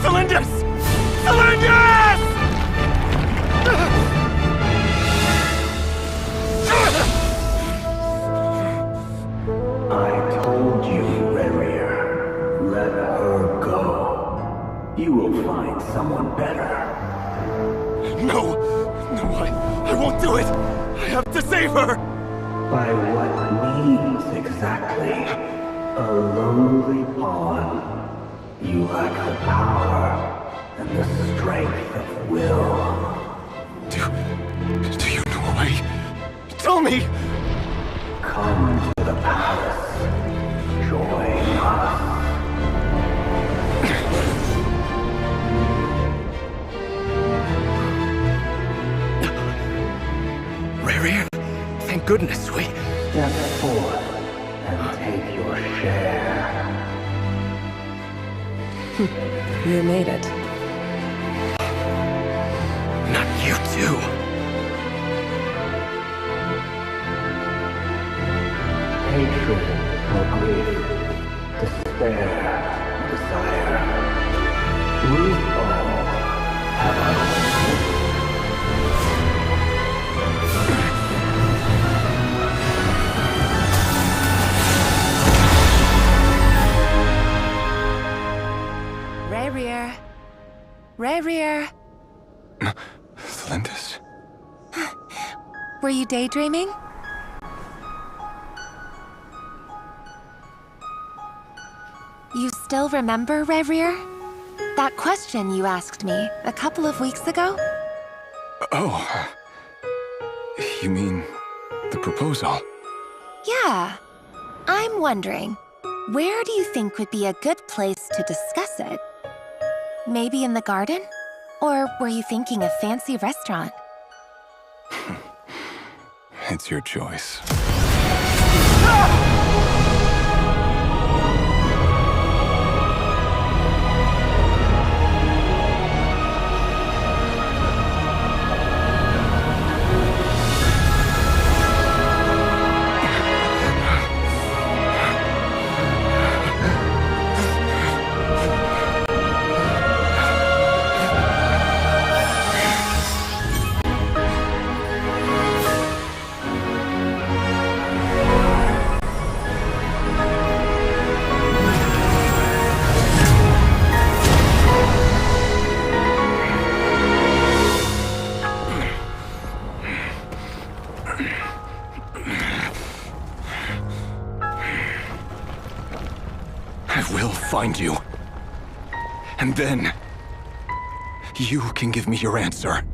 Celindus! Celindus! I told you, Rarier. Let her go. You will find someone better. No! No, I won't do it! I have to save her! By what means exactly? A lowly pawn. You lack the power and the strength of will. Do you know a way? Tell me! Come to the palace. Join us. Rarier, thank goodness we... Step forth and take your share. You made it. Not you too. Hatred or grief, despair, desire. We all have our own. Rarier. Rarier. Celindus? Were you daydreaming? You still remember, Rarier? That question you asked me a couple of weeks ago? Oh. You mean the proposal? Yeah. I'm wondering, where do you think would be a good place to discuss it? Maybe in the garden? Or were you thinking a fancy restaurant? It's your choice. I will find you. And then, you can give me your answer.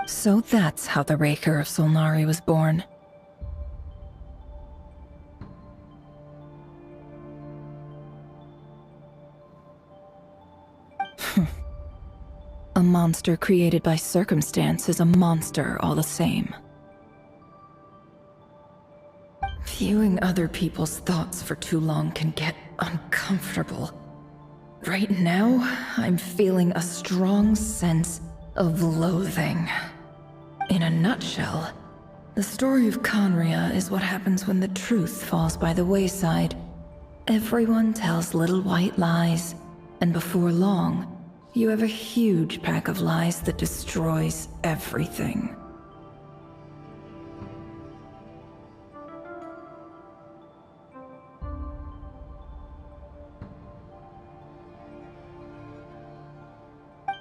So that's how the Raker of Solnari was born. A monster created by circumstance is a monster all the same. Viewing other people's thoughts for too long can get uncomfortable. Right now, I'm feeling a strong sense of loathing. In a nutshell, The story of Conria is what happens when the truth falls by the wayside. Everyone tells little white lies, and before long, you have a huge pack of lies that destroys everything.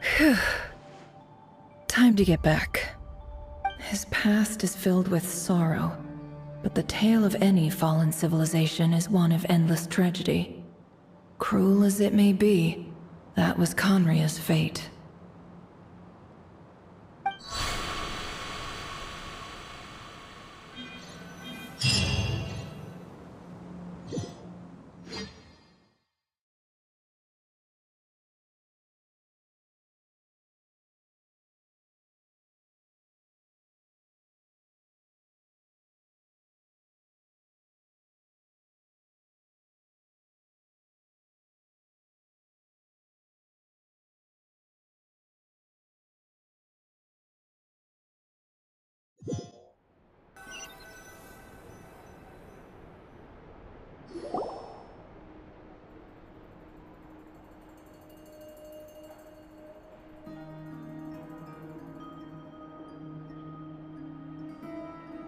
Phew. Time to get back. His past is filled with sorrow, but the tale of any fallen civilization is one of endless tragedy. Cruel as it may be, that was Conria's fate.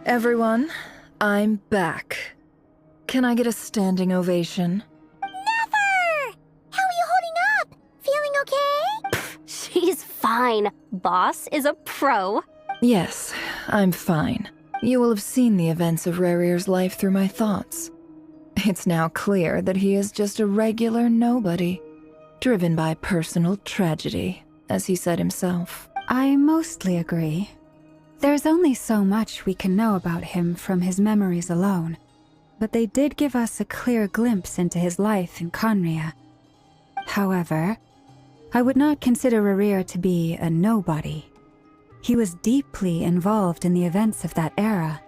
Everyone, I'm back. Can I get a standing ovation? Never! How are you holding up? Feeling okay? She's fine. Boss is a pro. Yes, I'm fine. You will have seen the events of Rarir's life through my thoughts. It's now clear that he is just a regular nobody, driven by personal tragedy, as he said himself. I mostly agree. There's only so much we can know about him from his memories alone, but they did give us a clear glimpse into his life in Conria. However, I would not consider Rarir to be a nobody. He was deeply involved in the events of that era.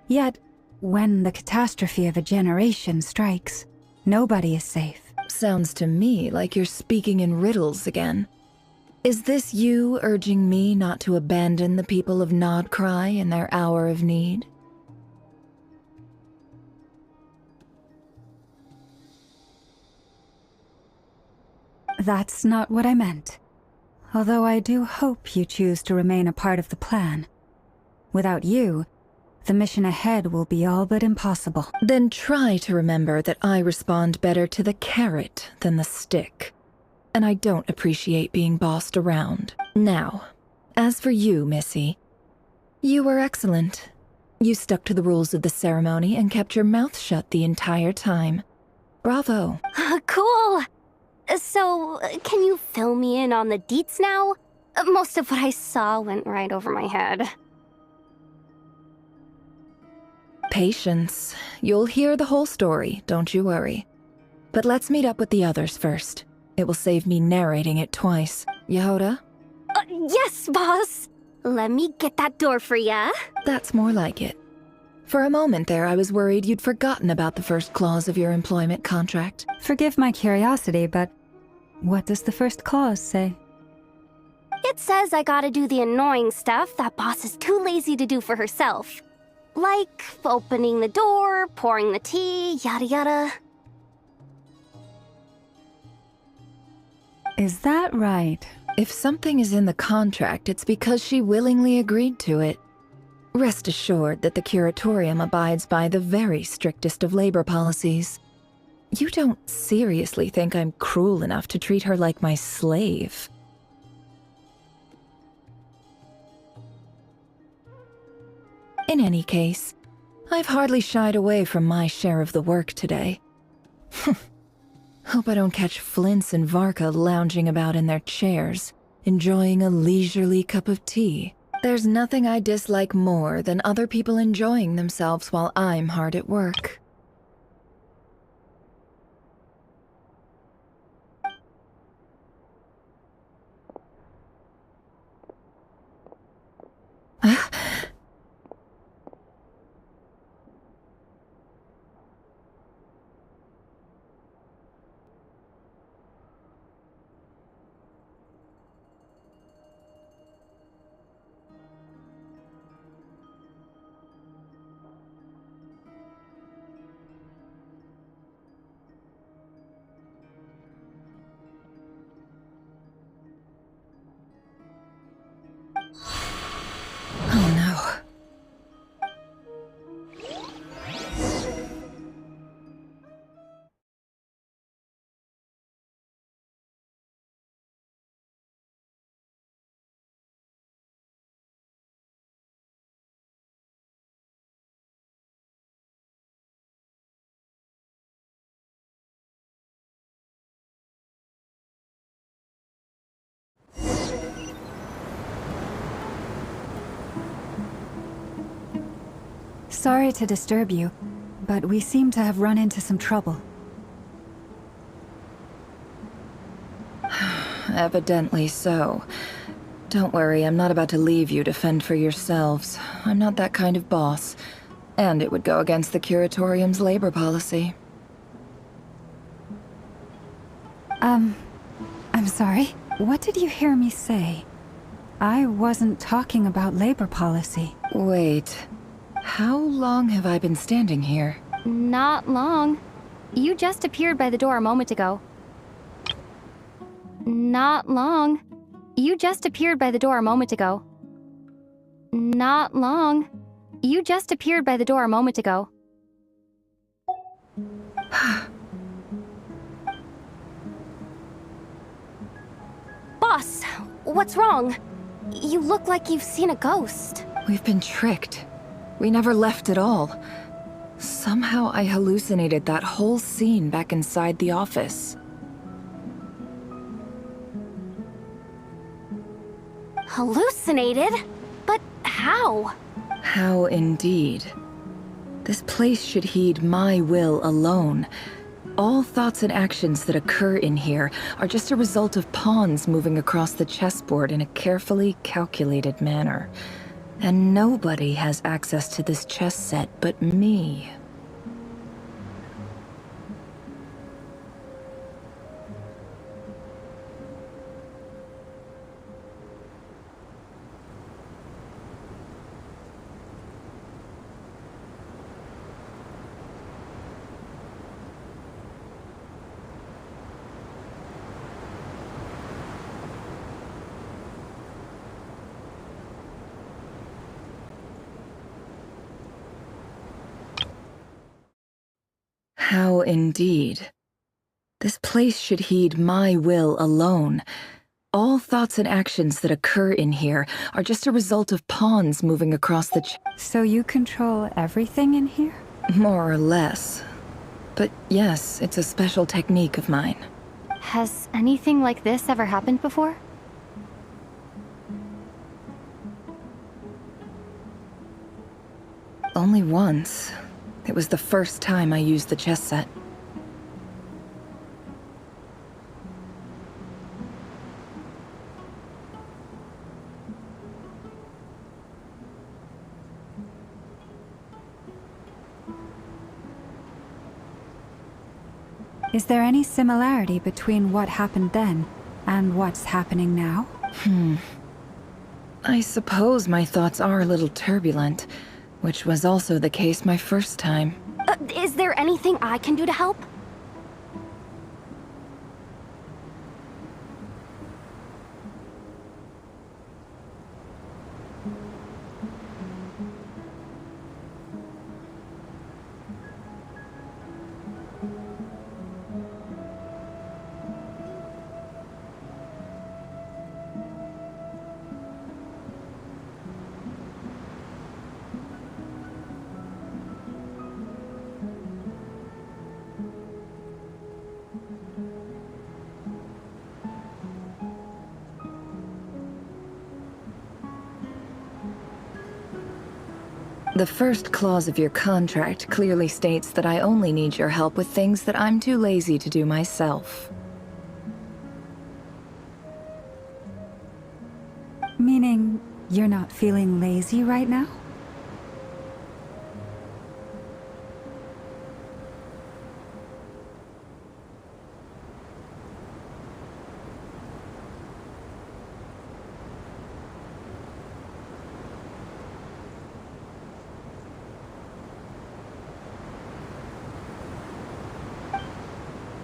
Yet, when the catastrophe of a generation strikes, nobody is safe. Sounds to me like you're speaking in riddles again. Is this you urging me not to abandon the people of Nodcry in their hour of need? That's not what I meant. Although I do hope you choose to remain a part of the plan. Without you, the mission ahead will be all but impossible. Then try to remember that I respond better to the carrot than the stick. And I don't appreciate being bossed around. Now, as for you, Missy, you were excellent. You stuck to the rules of the ceremony and kept your mouth shut the entire time. Bravo. Cool. So, can you fill me in on the deets now? Most of what I saw went right over my head. Patience. You'll hear the whole story, don't you worry. But let's meet up with the others first. It will save me narrating it twice. Yehoda? Yes, boss! Let me get that door for ya. That's more like it. For a moment there, I was worried you'd forgotten about the first clause of your employment contract. Forgive my curiosity, but what does the first clause say? It says I gotta do the annoying stuff that boss is too lazy to do for herself. Like opening the door, pouring the tea, yada yada. Is that right? If something is in the contract, it's because she willingly agreed to it. Rest assured that the Curatorium abides by the very strictest of labor policies. You don't seriously think I'm cruel enough to treat her like my slave? In any case, I've hardly shied away from my share of the work today. Hope I don't catch Flintz and Varka lounging about in their chairs, enjoying a leisurely cup of tea. There's nothing I dislike more than other people enjoying themselves while I'm hard at work. Sorry to disturb you, but we seem to have run into some trouble. Evidently so. Don't worry, I'm not about to leave you to fend for yourselves. I'm not that kind of boss. And it would go against the Curatorium's labor policy. I'm sorry. What did you hear me say? I wasn't talking about labor policy. Wait. How long have I been standing here? Not long. You just appeared by the door a moment ago. Not long. You just appeared by the door a moment ago. Not long. You just appeared by the door a moment ago. Boss, what's wrong? You look like you've seen a ghost. We've been tricked. We never left at all. Somehow I hallucinated that whole scene back inside the office. Hallucinated? But how? How indeed. This place should heed my will alone. All thoughts and actions that occur in here are just a result of pawns moving across the chessboard in a carefully calculated manner. And nobody has access to this chess set but me. How indeed. This place should heed my will alone. All thoughts and actions that occur in here are just a result of pawns moving across the So you control everything in here? More or less. But yes, it's a special technique of mine. Has anything like this ever happened before? Only once. It was the first time I used the chess set. Is there any similarity between what happened then and what's happening now? I suppose my thoughts are a little turbulent, which was also the case my first time. Is there anything I can do to help? The first clause of your contract clearly states that I only need your help with things that I'm too lazy to do myself. Meaning, you're not feeling lazy right now?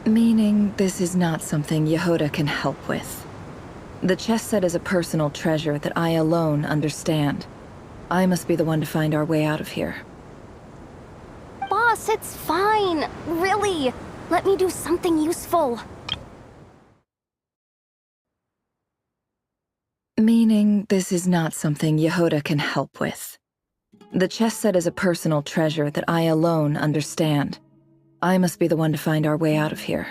Meaning, this is not something Yehoda can help with. The chess set is a personal treasure that I alone understand. I must be the one to find our way out of here. Boss, it's fine. Really. Let me do something useful. Meaning, this is not something Yehoda can help with. The chess set is a personal treasure that I alone understand. I must be the one to find our way out of here.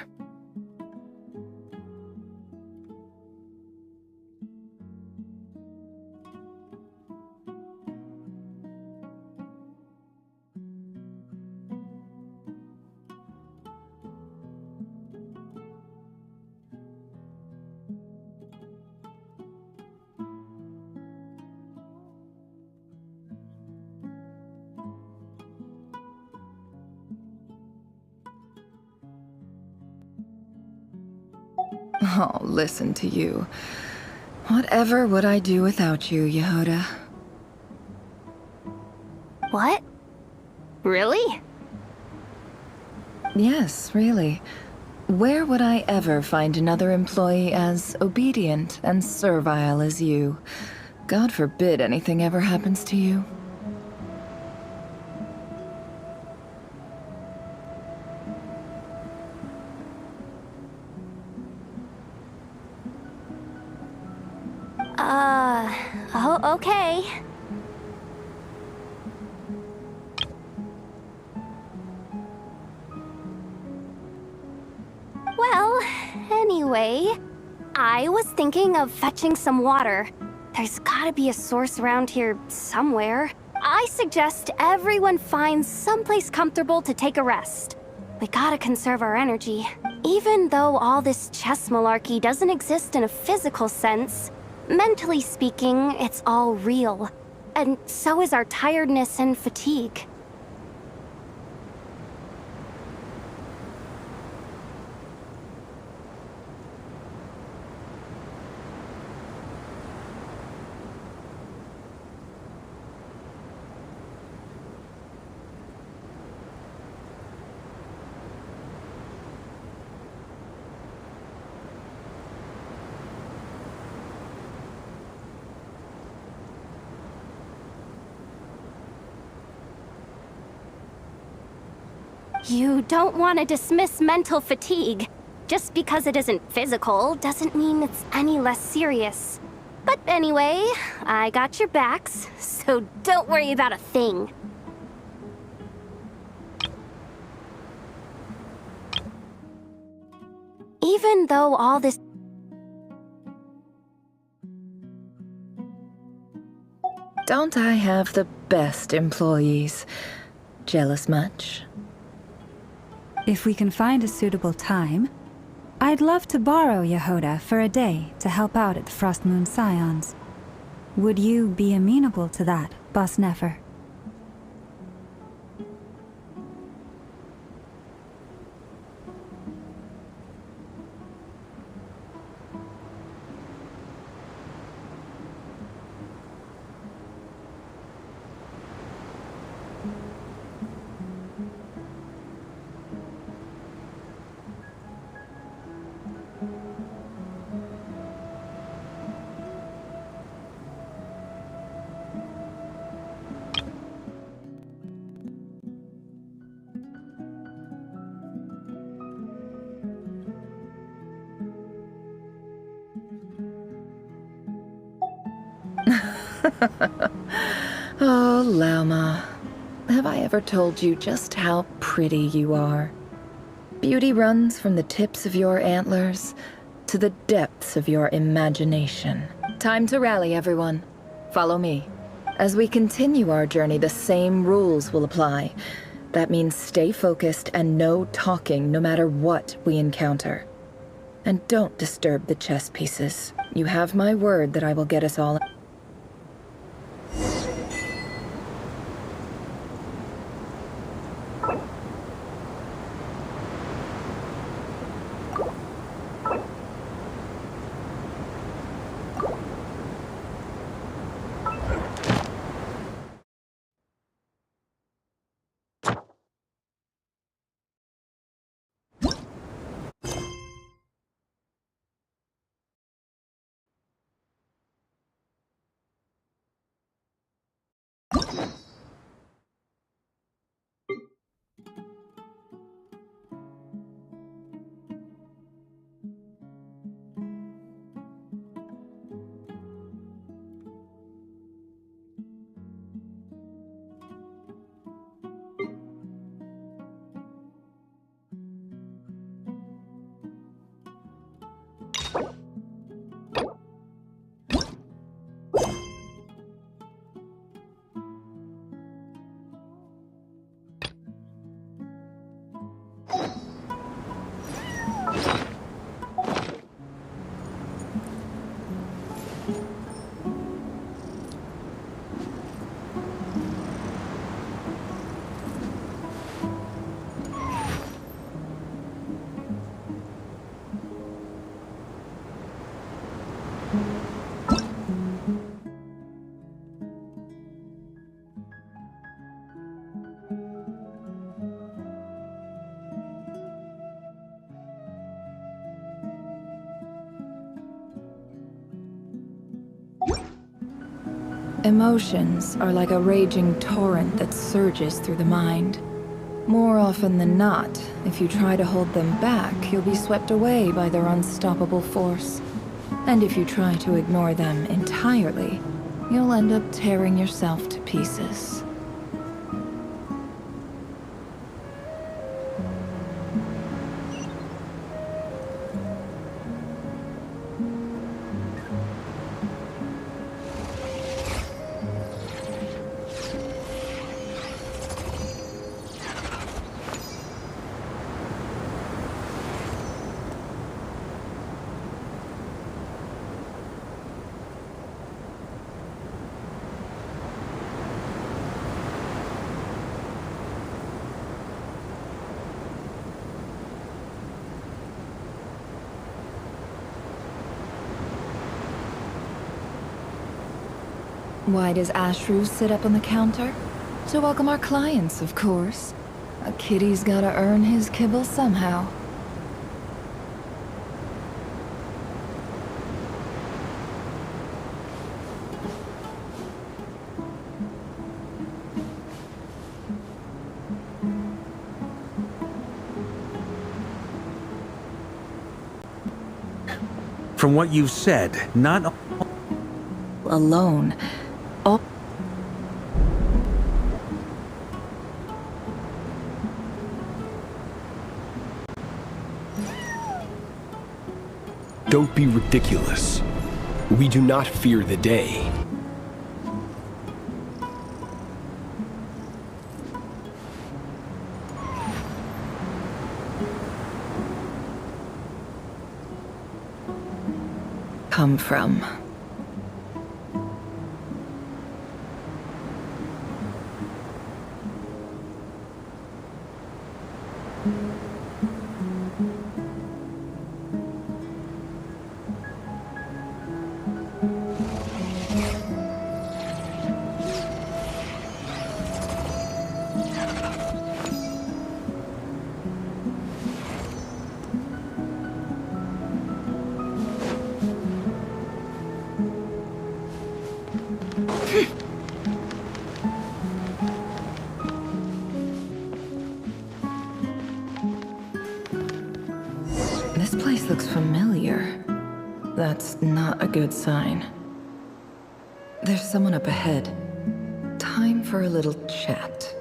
Oh, listen to you. Whatever would I do without you, Yehuda? What? Really? Yes, really. Where would I ever find another employee as obedient and servile as you? God forbid anything ever happens to you. Oh, okay. Well, anyway, I was thinking of fetching some water. There's gotta be a source around here somewhere. I suggest everyone finds someplace comfortable to take a rest. We gotta conserve our energy. Even though all this chess malarkey doesn't exist in a physical sense, mentally speaking, it's all real. And so is our tiredness and fatigue. You don't want to dismiss mental fatigue. Just because it isn't physical doesn't mean it's any less serious. But anyway, I got your backs, so don't worry about a thing. Even though all this... Don't I have the best employees? Jealous much? If we can find a suitable time, I'd love to borrow Yehuda for a day to help out at the Frost Moon Scions. Would you be amenable to that, Boss Nefer? Oh, Lauma. Have I ever told you just how pretty you are? Beauty runs from the tips of your antlers to the depths of your imagination. Time to rally, everyone. Follow me. As we continue our journey, the same rules will apply. That means stay focused and no talking no matter what we encounter. And don't disturb the chess pieces. You have my word that I will get us all... Emotions are like a raging torrent that surges through the mind. More often than not, if you try to hold them back, you'll be swept away by their unstoppable force. And if you try to ignore them entirely, you'll end up tearing yourself to pieces. Why does Ashru sit up on the counter? To welcome our clients, of course. A kitty's gotta earn his kibble somehow. From what you've said, not alone. Oh. Don't be ridiculous. We do not fear the day. Come from. This place looks familiar. That's not a good sign. There's someone up ahead. Time for a little chat.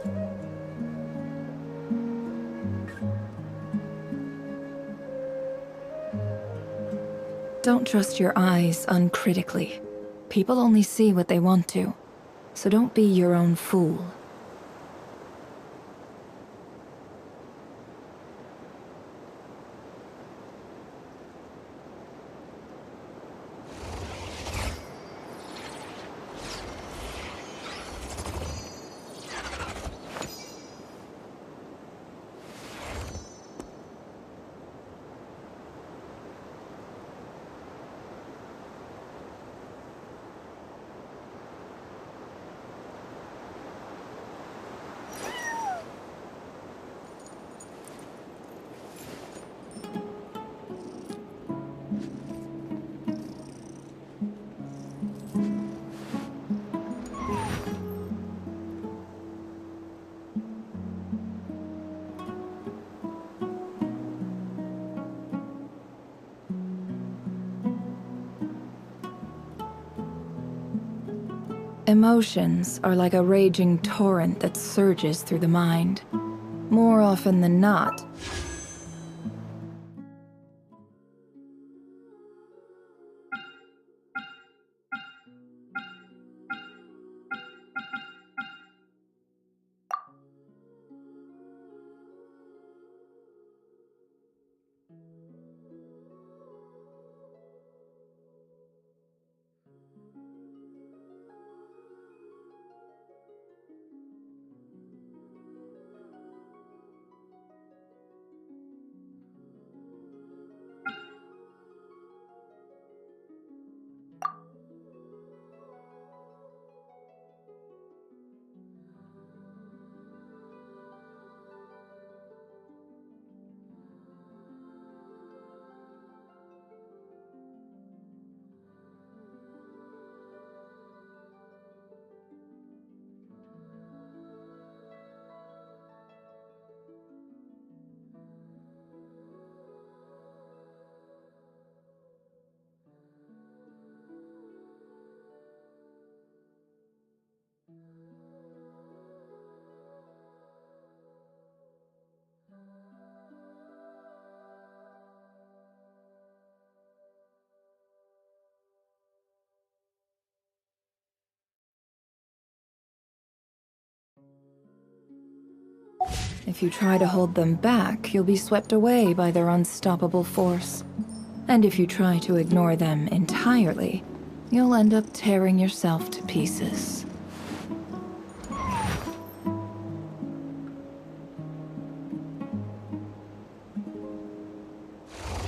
Don't trust your eyes uncritically. People only see what they want to, so don't be your own fool. Emotions are like a raging torrent that surges through the mind. More often than not, If you try to hold them back, you'll be swept away by their unstoppable force. And if you try to ignore them entirely, you'll end up tearing yourself to pieces.